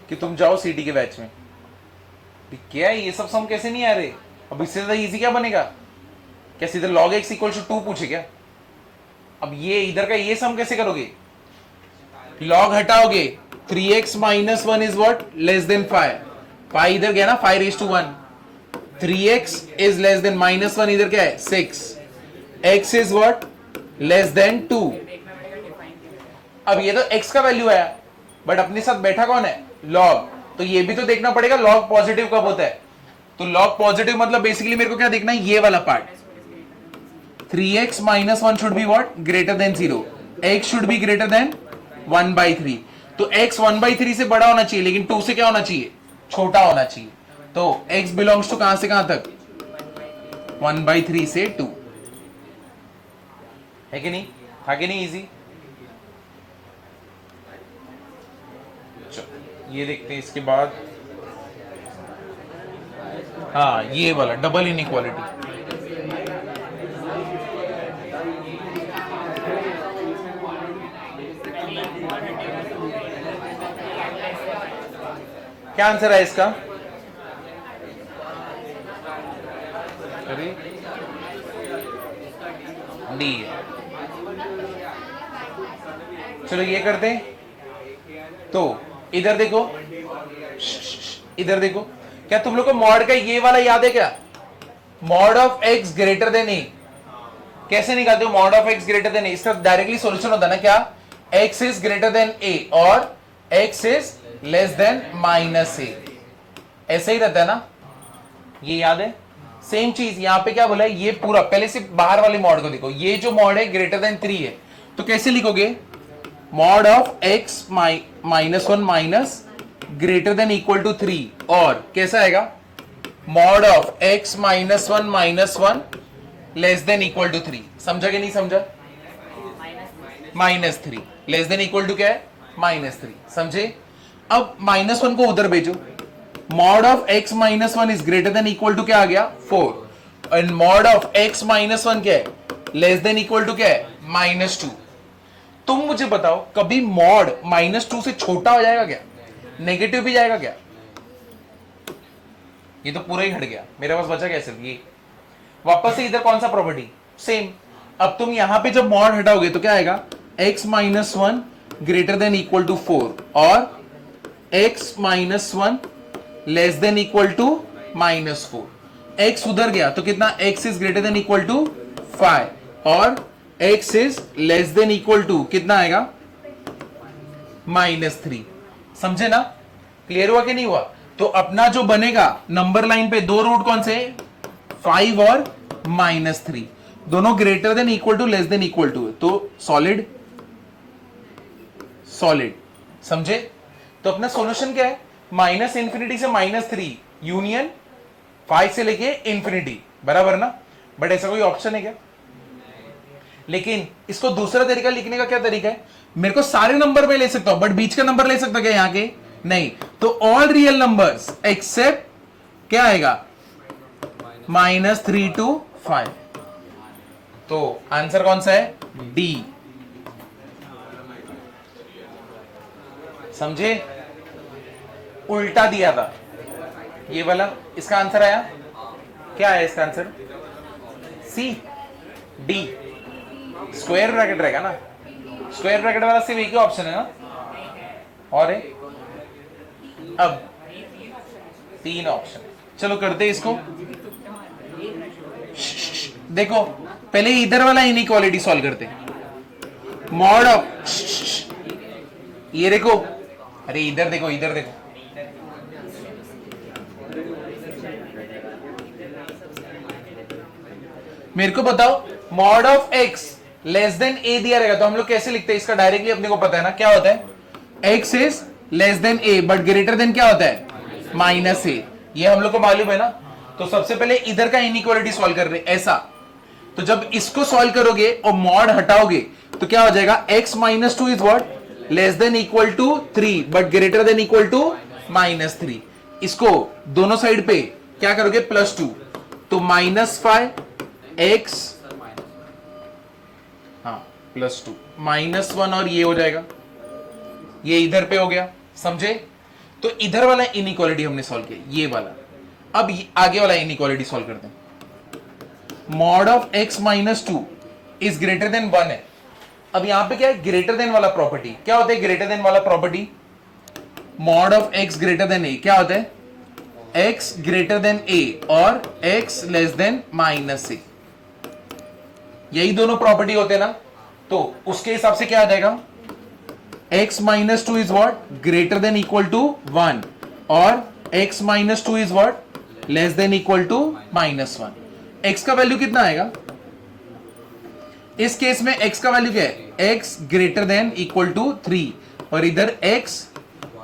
कि तुम जाओ सीईटी के बैच में, क्या है ये सब सम कैसे नहीं आ रहे? अब इससे ज्यादा इजी क्या बनेगा? क्या सीधे log x इक्वल टू 2 पूछे क्या? अब ये इधर का ये सम कैसे करोगे? log हटाओगे 3x minus 1 is what? Less than 5. 5 इधर गया ना, 5 raise to 1. 3x is less than minus 1 इधर क्या है? 6. x is what? Less than 2. अब ये तो x का वैल्यू है, बट अपने साथ बैठा कौन है? log. तो ये भी तो देखना पड़ेगा log पॉजिटिव कब होता है. तो log पॉजिटिव मतलब बेसिकली मेरे को क्या देखना है? ये वाला part. 3x minus 1 should be what? Greater than 0. x should be greater than 1/3. तो x 1/3 से बड़ा होना चाहिए, लेकिन 2 से क्या होना चाहिए? छोटा होना चाहिए. तो x बिलोंग्स टू कहां से कहां तक? 1/3 से 2. है कि नहीं? था कि नहीं इजी? ये देखते हैं इसके बाद. हाँ, ये वाला डबल इनइक्वालिटी. क्या आंसर है इसका? डी. चलो ये करते हैं. तो इधर देखो, इधर देखो. क्या तुम लोग को मॉड का ये वाला याद है क्या? Mod of X greater than A. कैसे निकालते हो mod of X greater than A? इसका डायरेक्टली सॉल्यूशन होता है ना क्या? X is greater than A और X is less than minus A. ऐसे ही रहता है ना? ये याद है? सेम चीज यहां पे क्या बोला है? ये पूरा पहले से बाहर वाले मॉड को देखो. ये जो मॉड है ग्रेटर देन 3 है, तो कैसे लिखोगे? Mod of x minus 1 minus greater than equal to 3. और कैसा आएगा? Mod of x minus 1 minus 1 less than equal to 3. समझा कि नहीं समझा? -3 लेस देन इक्वल टू क्या है? -3. समझे? अब -1 को उधर भेजो. Mod of x minus 1 is greater than equal to क्या आ गया? 4. And mod of x minus 1 क्या है? लेस देन इक्वल टू क्या है? -2. तुम मुझे बताओ, कभी मॉड -2 से छोटा हो जाएगा क्या? नेगेटिव भी जाएगा क्या? ये तो पूरा ही हट गया. मेरे पास बचा क्या सिर्फ ये. वापस से इधर कौन सा प्रॉपर्टी? सेम. अब तुम यहां पे जब मॉड हटाओगे तो क्या आएगा? x minus 1 greater than equal to 4 और x minus 1 less than equal to -4. x उधर गया तो कितना? x is greater than equal to 5 और x is less than equal to कितना आएगा? -3. समझे ना? क्लियर हुआ कि नहीं हुआ? तो अपना जो बनेगा नंबर लाइन पे दो रूट कौन से? 5 और -3. दोनों greater than equal to less than equal to है, तो सॉलिड. सॉलिड. समझे? तो अपना सॉल्यूशन क्या है? -∞ से -3 यूनियन 5 से लेके इंफिनिटी. बराबर ना? बट ऐसा कोई ऑप्शन है क्या? लेकिन इसको दूसरा तरीका लिखने का क्या तरीका है? मेरे को सारे नंबर में ले सकता हूं, बट बीच का नंबर ले सकता क्या यहां के? नहीं. तो ऑल रियल नंबर्स एक्सेप्ट क्या आएगा? -3 to 5. तो आंसर कौन सा है? डी. समझे? उल्टा दिया था ये वाला. इसका आंसर आया क्या है? इसका answer C. D. Square bracket रहेगा ना? स्क्वायर ब्रैकेट वाला सिर्फ एक ही ऑप्शन है ना? और है? अब 3 ऑप्शन. चलो करते इसको. देखो पहले इधर वाला इनइक्वालिटी सॉल्व करते. मॉड ऑफ ये देखो. अरे इधर देखो, इधर देखो. मेरे को बताओ mod of x less then a दिया रहेगा तो हम लोग कैसे लिखते हैं? इसका डायरेक्टली अपने को पता है ना क्या होता है? x is less then a but greater then क्या होता है? -a. ये हम लोग को मालूम है ना? तो सबसे पहले इधर का इनइक्वालिटी सॉल्व कर रहे ऐसा. तो जब इसको सॉल्व करोगे और मॉड हटाओगे तो क्या हो जाएगा? x minus 2 is what? Less than equal to 3 but greater than equal to -3. इसको दोनों साइड पे क्या करोगे? +2. तो -5 x, हाँ +2 -1 और ये हो जाएगा. ये इधर पे हो गया. समझे? तो इधर वाला इनइक्वालिटी हमने सॉल्व किया. ये वाला अब आगे वाला इनइक्वालिटी सॉल्व करते हैं। Mod of x minus two is greater then 1 है। अब यहां पे क्या है, ग्रेटर देन वाला प्रॉपर्टी क्या होता है, ग्रेटर देन वाला property mod of x greater then a क्या होता है, x ग्रेटर देन a और x less than minus a, यही दोनों प्रॉपर्टी होते हैं ना। तो उसके हिसाब से क्या आ जाएगा, x minus two is what, greater than equal to 1 और x minus two is what, less than equal to minus 1। x का वैल्यू कितना आएगा इस केस में, x का वैल्यू क्या है, x greater than equal to 3 और इधर x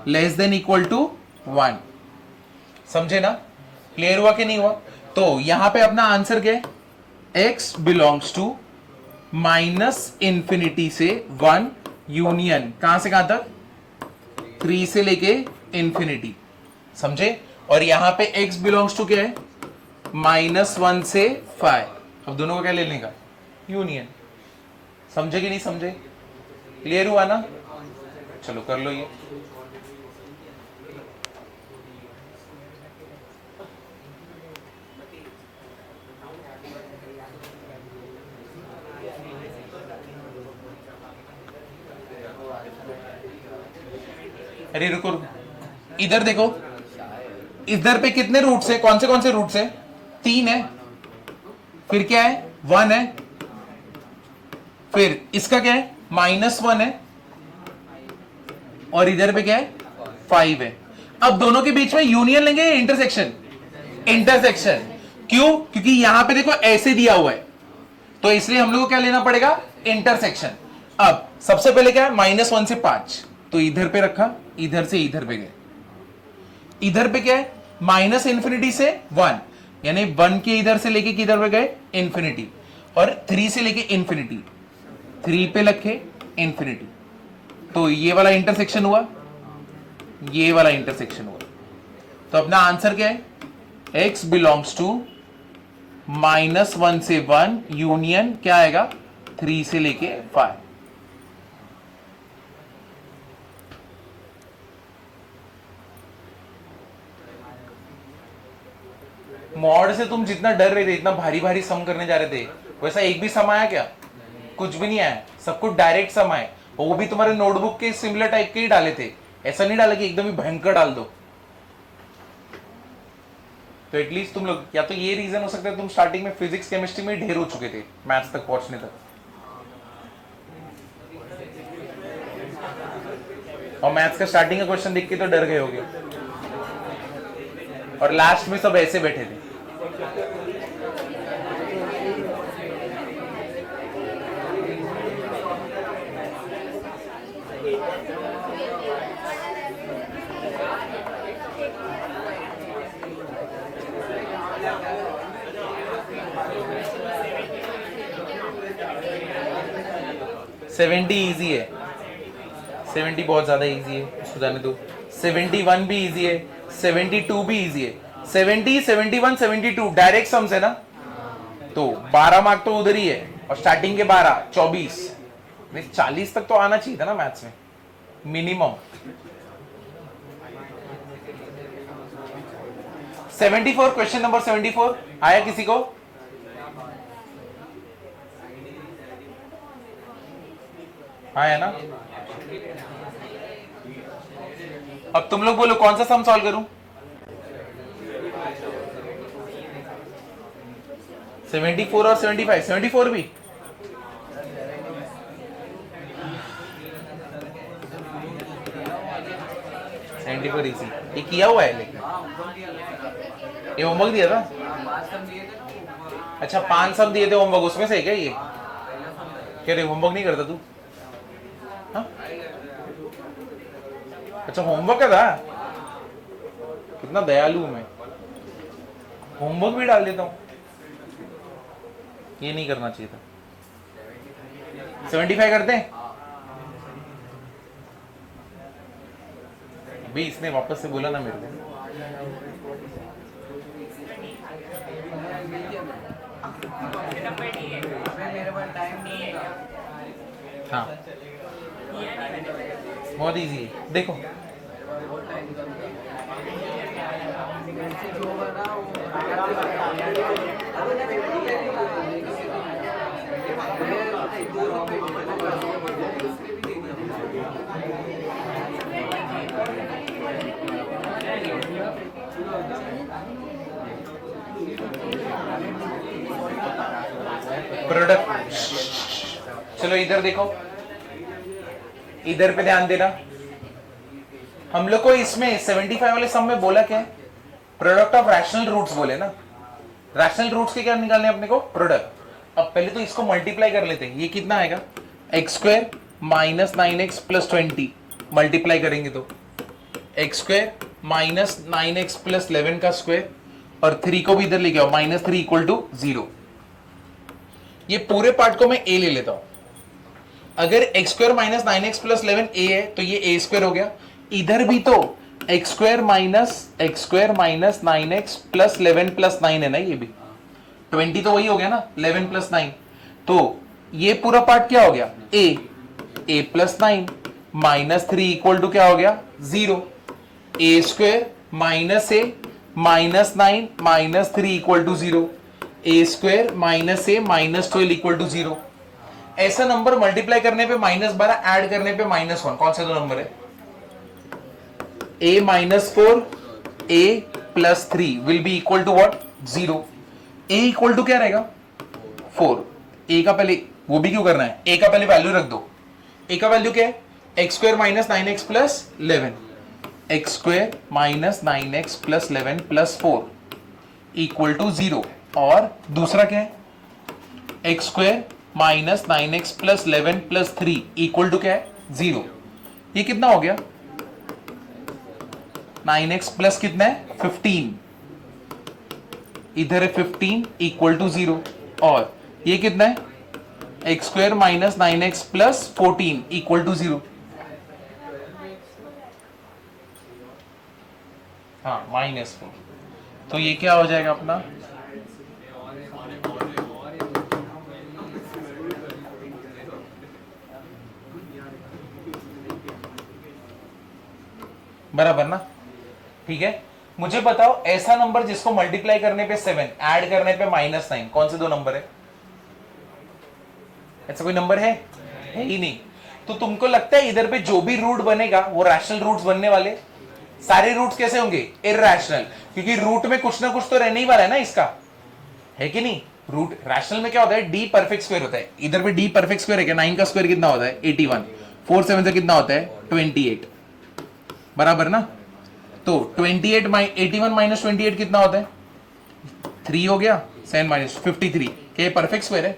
less than equal to 1। समझे ना, क्लियर हुआ कि नहीं हुआ। तो यहां पे अपना आंसर क्या है, x belongs to minus infinity से 1 यूनियन कहां से कहां तक, 3 से लेके इंफिनिटी। समझे, और यहां पे x बिलोंग्स टू क्या है, -1 से 5। अब दोनों को क्या ले लेने का, यूनियन। समझे कि नहीं समझे, क्लियर हुआ ना। चलो कर लो ये। अरे रुको रुको, इधर देखो, इधर पे कितने रूट्स है, कौन से रूट्स है, 3 है, फिर क्या है 1 है, फिर इसका क्या है -1 है, और इधर पे क्या है 5 है। अब दोनों के बीच में यूनियन लेंगे या इंटरसेक्शन, इंटरसेक्शन। क्यों, क्योंकि यहां पे देखो ऐसे दिया हुआ है, तो इसलिए हम लोग को क्या लेना पड़ेगा, इंटरसेक्शन। अब सबसे पहले क्या है, -1 से 5, तो इधर पे रखा, इधर से इधर पे गए, इधर पे क्या है माइनस इंफिनिटी से 1, यानी 1 के इधर से लेके किधर पे गए, इंफिनिटी, और 3 से लेके इंफिनिटी, 3 पे रखे इंफिनिटी। तो ये वाला इंटरसेक्शन हुआ, ये वाला इंटरसेक्शन हुआ। तो अपना आंसर क्या है, x बिलोंग्स टू -1 से 1 यूनियन क्या आएगा, 3 से लेके 5। मॉड से तुम जितना डर रहे थे, इतना भारी भारी सम करने जा रहे थे, वैसा एक भी सम आया क्या, कुछ भी नहीं आया, सब कुछ डायरेक्ट सम आए, वो भी तुम्हारे नोटबुक के सिमिलर टाइप के ही डाले थे, ऐसा नहीं डाला कि एकदम ही भयंकर डाल दो। तो एटलीस्ट तुम लोग, या तो ये रीजन हो सकता है तुम स्टार्टिंग में फिजिक्स केमिस्ट्री में ढेर हो चुके थे मैथ्स तक पहुंचने तक, और मैथ्स का स्टार्टिंग का क्वेश्चन देख के तो डर गए होगे, और लास्ट में सब ऐसे बैठे थे। सेवेंटी ईजी है, 70 बहुत ज्यादा इजी है, उसको जाने दो। 71 भी इजी है, 72 भी इजी है। 70, 71, 72 डायरेक्ट सम्स है ना, तो 12 मार्क तो उधर ही है, और स्टार्टिंग के 12, 24, 40 तक तो आना चाहिए था ना मैथ्स में मिनिमम। 74, क्वेश्चन नंबर 74 आया किसी को, आया ना। अब तुम लोग बोलो कौन सा सम सॉल्व करूं, 74 और 75, 74 भी, इजी, ये किया हुआ है, लेकिन ये होमवर्क दिया था, अच्छा 5 सम दिए थे होमवर्क, उसमें से है क्या ये, क्या रे होमवर्क नहीं करता तू, हाँ? अच्छा होमवर्क का था, कितना दयालु हूं मैं, होमवर्क भी डाल देता हूं, ये नहीं करना चाहिए था। 75 करते हैं अभी, इसने वापस से बोला ना मेरे को, हाँ बहुत इजी है, देखो प्रोडक्ट, चलो इधर देखो, इधर पे ध्यान देना। हम लोग को इसमें 75 वाले सम में बोला क्या है? प्रोडक्ट ऑफ रैशनल रूट्स बोले ना। रैशनल रूट्स के क्या निकालने अपने को? प्रोडक्ट। अब पहले तो इसको मल्टीप्लाई कर लेते हैं। ये कितना आएगा? X square minus 9x plus 20 multiply करेंगे तो x square minus 9x plus 11 का स्क्वायर, और 3 को भी इधर लेके आओ, -3 इक्वल टू 0। ये पूरे पार्ट को मैं a ले लेता हूं। अगर x square minus 9x plus 11 a है तो ये a स्क्वायर हो गया। इधर भी तो x square minus 9x plus 11 plus 9 है ना, ये भी 20 तो वही हो गया ना, 11 प्लस 9। तो ये पूरा पार्ट क्या हो गया? a प्लस 9 -3 इक्वल टू क्या हो गया? 0। a square minus a minus 9 -3 equal to 0। a square minus a minus 12 equal to 0। ऐसा नंबर मल्टीप्लाई करने पे -12, ऐड करने पे -1, कौन से दो नंबर है? a minus 4 a plus 3 will be equal to what? 0। a equal to क्या रहेगा? 4। a का पहले वो भी क्यों करना है? a का पहले वैल्यू रख दो। a का वैल्यू क्या है? X square minus 9x plus 11, x square minus 9x plus 11 plus 4 equal to 0। और दूसरा क्या है? X square minus 9x plus 11 plus 3 equal to क्या है? 0। ये कितना हो गया? 9x प्लस कितना है? 15। इधर है 15 इक्वल टू 0। और ये कितना है? X square minus 9x plus 14 equal to 0। हाँ, -4। तो ये क्या हो जाएगा अपना? बराबर ना? ठीक है, मुझे बताओ ऐसा नंबर जिसको मल्टीप्लाई करने पे 7, ऐड करने पे -9, कौन से दो नंबर है? ऐसा कोई नंबर है ही नहीं। तो तुमको लगता है इधर पे जो भी रूट बनेगा वो रैशनल रूट्स बनने वाले? सारे रूट्स कैसे होंगे? इरैशनल, क्योंकि रूट में कुछ ना कुछ तो रहने ही वाला है ना इसका, है कि नहीं? रूट रैशनल में क्या होता है? d परफेक्ट स्क्वायर होता है। इधर पे d परफेक्ट स्क्वायर है क्या? 9 का स्क्वायर कितना होता है? 81। 4 7 से कितना होता है? 28। बराबर ना? तो 28 81 माइनस 28 कितना होता है? 3 हो गया। 7 माइनस 53। क्या ये परफेक्ट स्क्वायर है?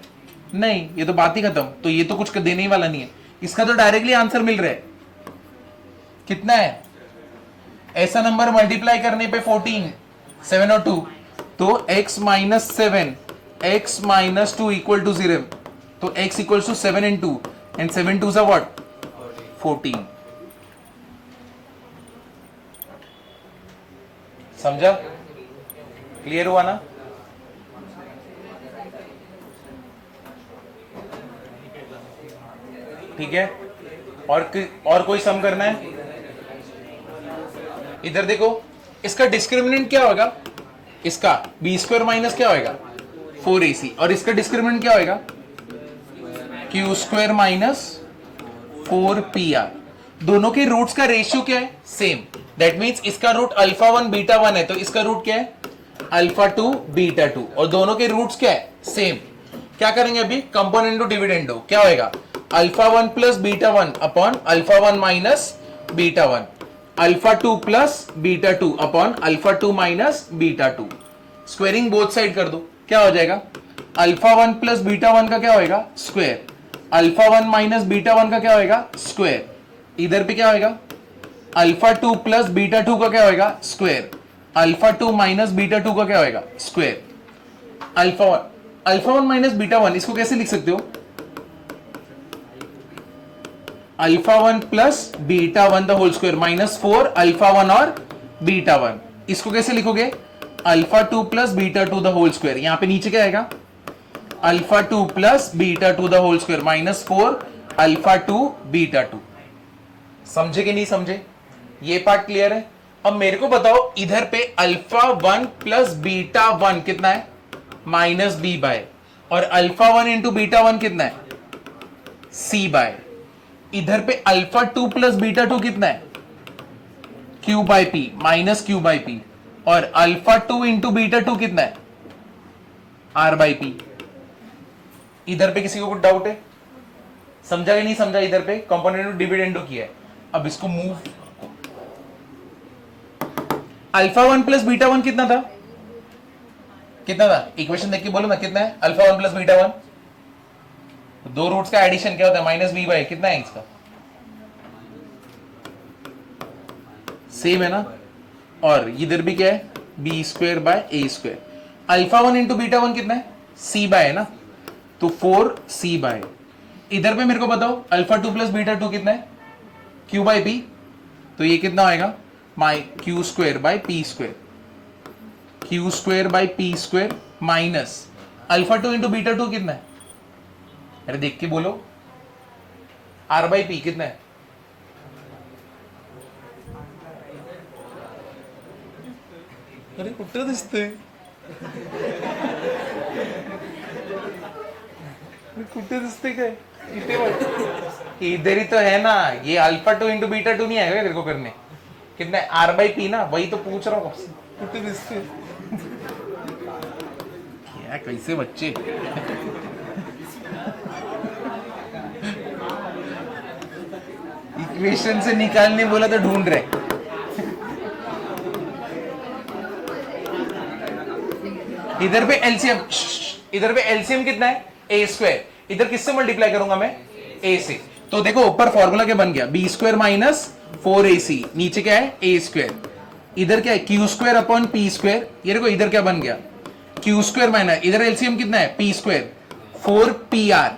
नहीं, ये तो बात ही खत्म। तो ये तो कुछ देने ही वाला नहीं है। इसका तो डायरेक्टली आंसर मिल रहा है। कितना है? ऐसा नंबर मल्टीप्लाई करने पे 14, 7 और 2, तो x minus 7, x minus 2 equal to 0। तो x equal to 7 in 2 and 7 2 what? 14। समझा? क्लियर हुआ ना? ठीक है, और कोई सम करना है? इधर देखो, इसका डिस्क्रिमिनेंट क्या होगा? इसका बी स्क्वायर माइनस क्या होगा? 4ac। और इसका डिस्क्रिमिनेंट क्या होगा? Q square minus 4pr। दोनों के रूट्स का रेशियो क्या है? सेम। दैट मीन्स इसका रूट अल्फा 1 बीटा 1 है, तो इसका रूट क्या है? Alpha 2 beta 2। और दोनों के रूट्स क्या है? सेम। क्या करेंगे अभी? Componendo dividendo. क्या होएगा? Alpha 1 plus beta 1 upon alpha 1 minus beta 1, alpha 2 plus beta 2 upon alpha 2 minus beta 2। Squaring both side कर दो। क्या हो जाएगा? अल्फा 1 प्लस बीटा 1 का क्या होएगा? स्क्वायर। अल्फा 1 माइनस बीटा 1 का क्या होएगा? स्क्वायर। इधर पे क्या होएगा? अल्फा 2 प्लस बीटा 2 का क्या होएगा? स्क्वायर। अल्फा 2 माइनस बीटा 2 का क्या होएगा? स्क्वायर। अल्फा 1 माइनस बीटा 1, इसको कैसे लिख सकते हो? Alpha 1 plus beta 1 the whole square minus 4 alpha 1 और बीटा 1। इसको कैसे लिखोगे? Alpha 2 plus beta 2 the whole square. यहां पे नीचे क्या आएगा? Alpha 2 plus beta 2 the whole square minus 4 alpha 2 beta 2। समझे कि नहीं समझे? ये पार्ट क्लियर है? अब मेरे को बताओ इधर पे अल्फा 1 प्लस बीटा 1 कितना है, माइनस बी बाय, और अल्फा 1 इंटू बीटा 1 कितना है, सी बाय। इधर पे अल्फा 2 प्लस बीटा 2 कितना है, Q by P, minus Q by P, और अल्फा 2 इंटू बीटा 2 कितना है, आर बाय पी। इधर पे किसी को कुछ डाउट है, समझा कि नहीं समझा? इधर पे कंपोनेंट डिविडेंडो किया है। अब इसको मूव, अल्फा 1 प्लस बीटा 1 कितना था, कितना था, इक्वेशन देख के बोलो ना कितना है, अल्फा 1 प्लस बीटा 1, दो रूट्स का एडिशन क्या होता है, माइनस बी बाय, कितना है इसका, सेम है ना। और इधर भी क्या है, b square by a square. Alpha 1 into beta 1 कितना है, सी बाय है ना, तो 4 सी बाय। इधर पे मेरे को बताओ अल्फा 2 प्लस बीटा 2 कितना है, क्यू बाय पी, तो ये कितना आएगा, my Q square by P square, Q square by P square minus alpha 2 into beta 2 कितना है, अरे देख के बोलो, आर बाय पी कितना है, अरे कुठं दिसतंय, कुठे दिसते काय, इथे बघ, इधर ही तो है ना, ये अल्फा 2 इंटू बीटा 2 नहीं आएगा तेरे को करने, कितना है, आर बाई पी ना, वही तो पूछ रहा हूँ, कुठे दिसते क्या, कैसे बच्चे इक्वेशन से निकालने बोला तो ढूंढ रहे। इधर पे एलसीएम, इधर पे एलसीएम कितना है, ए स्क्वायर, इधर किससे मल्टीप्लाई करूंगा मैं, ए से, तो देखो ऊपर फॉर्मूला क्या बन गया, बी स्क्वायर माइनस 4ac, नीचे क्या है, ए स्क्वायर, इधर क्या है, Q square upon P square, ये देखो इधर क्या बन गया, क्यू स्क्वायर माइनस, इधर एलसीएम कितना है, पी स्क्वायर 4pr,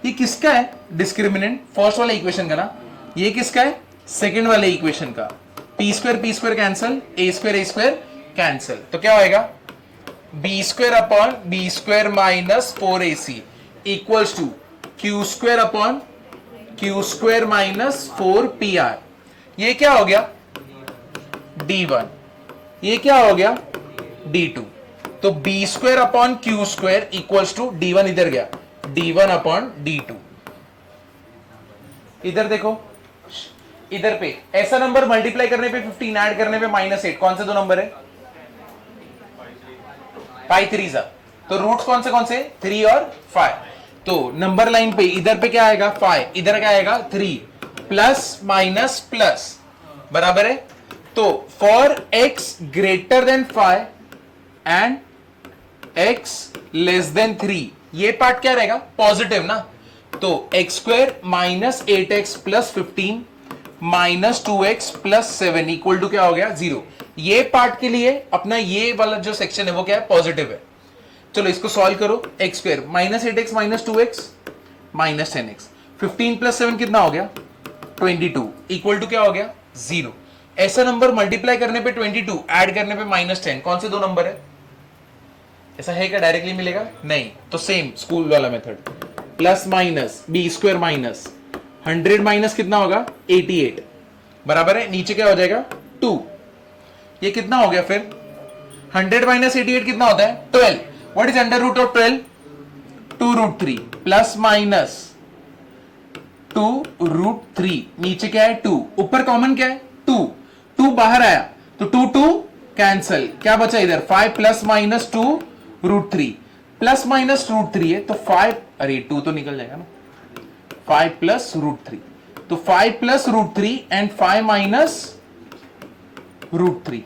ये किसका है, डिस्क्रिमिनेंट फर्स्ट वाले इक्वेशन का ना, ये किसका है, सेकंड वाले इक्वेशन का, p square cancel, a square cancel, तो क्या होएगा, b square upon b square minus 4ac equals to q square upon q square minus 4pr, ये क्या हो गया, d1, ये क्या हो गया, d2, तो b square upon q square equals to d1, इधर गया d1 अपॉन d2। इधर देखो, इधर पे ऐसा नंबर मल्टीप्लाई करने पे 15, ऐड करने पे -8, कौन से दो नंबर है, 5 3 तो रूट्स कौन से 3 और 5, तो नंबर लाइन पे इधर पे क्या आएगा 5, इधर क्या आएगा 3, प्लस माइनस प्लस बराबर है, तो for x greater than 5 and x less than 3, ये पार्ट क्या रहेगा, पॉजिटिव ना, तो x square minus 8x plus 15 minus 2x plus 7 equal to क्या हो गया 0। ये पार्ट के लिए अपना ये वाला जो सेक्शन है वो क्या है, पॉजिटिव है। चलो इसको सॉल्व करो, x square minus 8x minus 2x minus 10x, 15 plus 7 कितना हो गया 22 इक्वल टू क्या हो गया 0। ऐसा नंबर मल्टीप्लाई करने पे 22, ऐड करने पे -10, कौन से दो नंबर है, ऐसा है क्या, डायरेक्टली मिलेगा नहीं, तो सेम स्कूल वाला method, plus minus b square minus 100 minus कितना होगा 88 बराबर है, नीचे क्या हो जाएगा 2, ये कितना हो गया फिर 100 माइनस 88 कितना होता है 12, what is under root of 12, 2√3 plus minus 2√3, नीचे क्या है 2, ऊपर कॉमन क्या है 2 बाहर आया तो 2 कैंसल, क्या बचा इधर 5 प्लस माइनस 2√3 प्लस माइनस √3 है तो 5, अरे 2 तो निकल जाएगा ना, 5 प्लस √3, तो 5 प्लस √3 एंड 5 माइनस √3,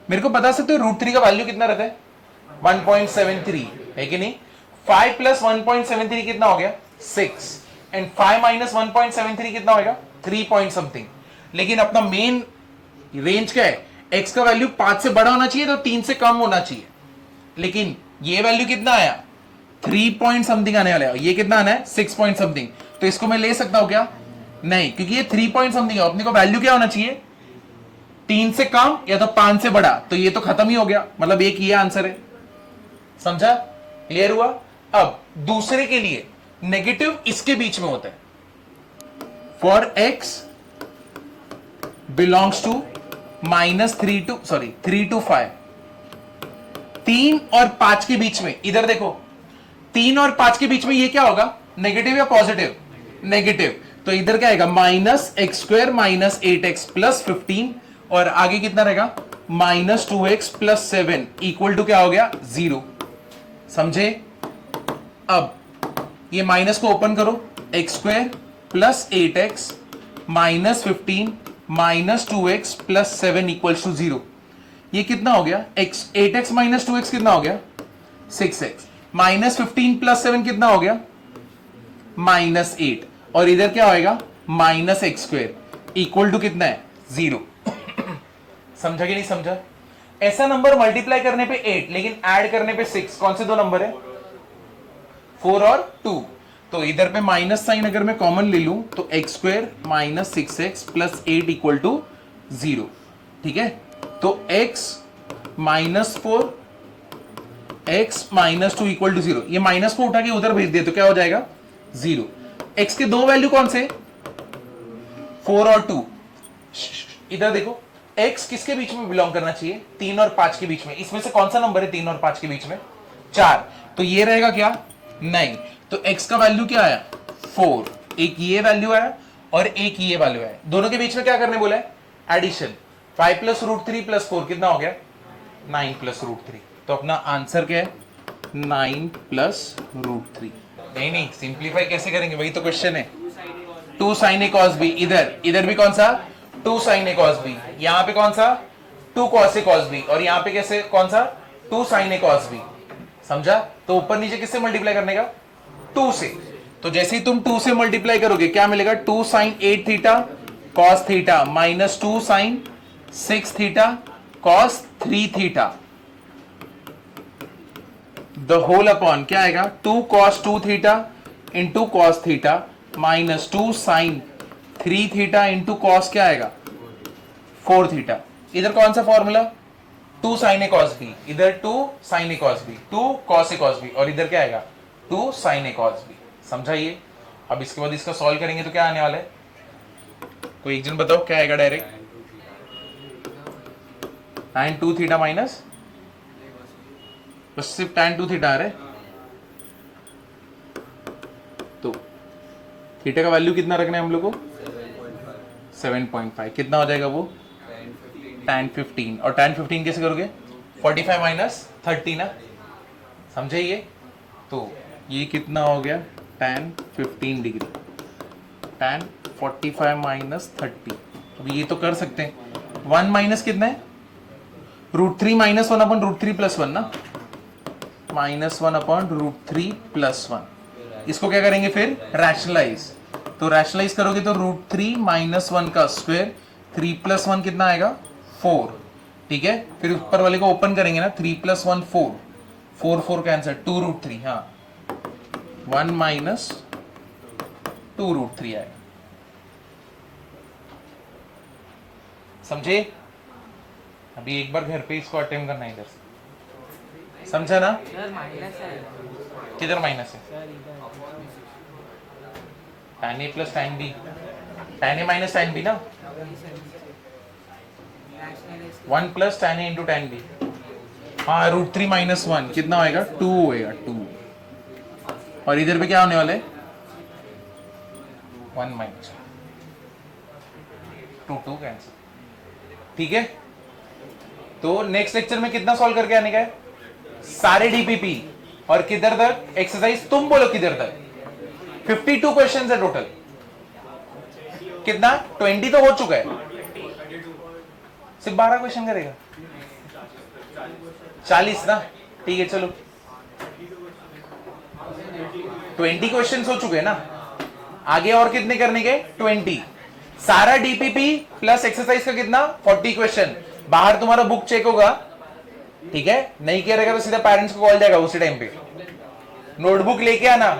मेरे को बता सकते हो √3 का वैल्यू कितना रहता है 1.73 है कि नहीं, 5 प्लस 1.73 कितना हो गया 6 एंड 5 माइनस 1.73 कितना होगा 3 पॉइंट समथिंग, लेकिन अपना मेन रेंज क्या है, x का वैल्यू 5 से बड़ा होना चाहिए तो 3 से कम होना चाहिए, लेकिन ये वैल्यू कितना आया 3 पॉइंट समथिंग आने वाला है, ये कितना आना है 6 पॉइंट समथिंग, तो इसको मैं ले सकता हूं क्या, नहीं, क्योंकि ये 3 पॉइंट समथिंग है, अपने को वैल्यू क्या होना चाहिए 3 से कम या तो 5 से बड़ा, तो ये तो खत्म ही हो गया, मतलब एक ये आंसर है, समझा, क्लियर हुआ। अब दूसरे के लिए नेगेटिव इसके बीच में होता है, for x belongs to 3 to 5, 3 और 5 के बीच में, इधर देखो 3 और 5 के बीच में ये क्या होगा, नेगेटिव या पॉजिटिव, नेगेटिव, तो इधर क्या आएगा -x² - 8x + 15 और आगे कितना रहेगा -2x + 7 इक्वल टू क्या हो गया 0। समझे? अब ये माइनस को ओपन करो, x² + 8x - 15 - 2x + 7 equals to 0। ये कितना हो गया, 8x - 2x कितना हो गया 6x, -15 + 7 कितना हो गया -8 और इधर क्या होएगा -x² इक्वल टू कितना है 0। समझा कि नहीं समझा? ऐसा नंबर मल्टीप्लाई करने पे 8 लेकिन ऐड करने पे 6, कौन से दो नंबर है 4 और 2। तो इधर पे माइनस साइन अगर मैं कॉमन ले लूं तो x² - 6x + 8 इक्वल टू 0। ठीक है, तो x - 4 x - 2 इक्वल टू 0। ये माइनस को उठा के उधर भेज दिया तो क्या हो जाएगा 0। x के दो वैल्यू कौन से 4 और 2। इधर देखो x किसके बीच में बिलोंग करना चाहिए 3 और 5 के बीच में, इसमें से कौन सा नंबर है 3 और 5 के बीच में 4, तो ये रहेगा क्या 9। तो x का वैल्यू क्या आया 4, एक ये वैल्यू आया और एक ये वैल्यू आया, दोनों के बीच में क्या करने बोला है एडिशन। 5 + √3 + 4 कितना हो गया 9 + √3। तो अपना आंसर क्या है 9 + √3। नहीं सिंप्लीफाई कैसे करेंगे, वही तो क्वेश्चन है। 2 sin a cos b, इधर भी कौन सा 2 sin a cos b, यहां पे कौन सा 2 cos a cos b और यहां पे कैसे कौन सा 2 sin a cos b। समझा? तो ऊपर नीचे किससे मल्टीप्लाई करने का 2 से। तो जैसे ही तुम 2 से मल्टीप्लाई करोगे क्या मिलेगा 2 sin 8 theta cos theta -2 sin 6 theta cos 3 theta the whole upon क्या आएगा 2 cos 2 theta into cos theta -2 sin 3 theta into cos क्या आएगा 4 थीटा। इधर कौन सा formula 2 sin a cos b, इधर 2 sin a cos b, 2 cos a cos b और इधर क्या आएगा 2 sin a cos b। समझा ये? अब इसके बाद इसका सॉल्व करेंगे तो क्या आने वाला है, कोई एक जन बताओ क्या आएगा डायरेक्ट tan 2 थीटा माइनस, बस सिर्फ tan 2 थीटा आ रहा है, तो थीटा का वैल्यू कितना रखना है हम लोग को 7.5, कितना हो जाएगा वो tan 15 और tan 15 कैसे करोगे 45 - 30 ना। समझे ये? तो ये कितना हो गया tan 15 डिग्री, tan 45 - 30। अब ये तो कर सकते हैं 1 माइनस कितना है √3 - 1 अपन √3 + 1 ना, -1 अपन √3 + 1। इसको क्या करेंगे फिर रैशनलाइज, तो रैशनलाइज करोगे तो √3 - 1 का स्क्वायर 3 + 1 कितना आएगा 4। ठीक है, फिर ऊपर वाले को ओपन करेंगे ना 3 + 1 4, 4 कैंसिल 2 √3, हाँ 1 - 2 √3 आएगा। समझे? अभी एक बार घर पे इसको अटेम्प्ट करना है इधर से, समझा ना? किधर माइनस है tan a + tan b, tan a - tan b ना 1 + tan a × tan b, हाँ √3 - 1 कितना होएगा 2 होएगा 2 और इधर पे क्या होने वाला है 1 - 2 कैंसिल। ठीक है, तो नेक्स्ट लेक्चर में कितना सॉल्व करके आने का है सारे डीपीपी और किधर तक एक्सरसाइज, तुम बोलो किधर तक 52 क्वेश्चंस है टोटल, कितना 20 तो हो चुका है, सिर्फ 12 क्वेश्चन करेगा 40 ना। ठीक है चलो 20 क्वेश्चंस हो चुके हैं ना, आगे और कितने करने के 20, सारा डीपीपी प्लस एक्सरसाइज का कितना 40 क्वेश्चन। बाहर तुम्हारा बुक चेक होगा, ठीक है, नहीं किया रहेगा तो सीधा पेरेंट्स को कॉल जाएगा उसी टाइम पे, नोटबुक लेके आना।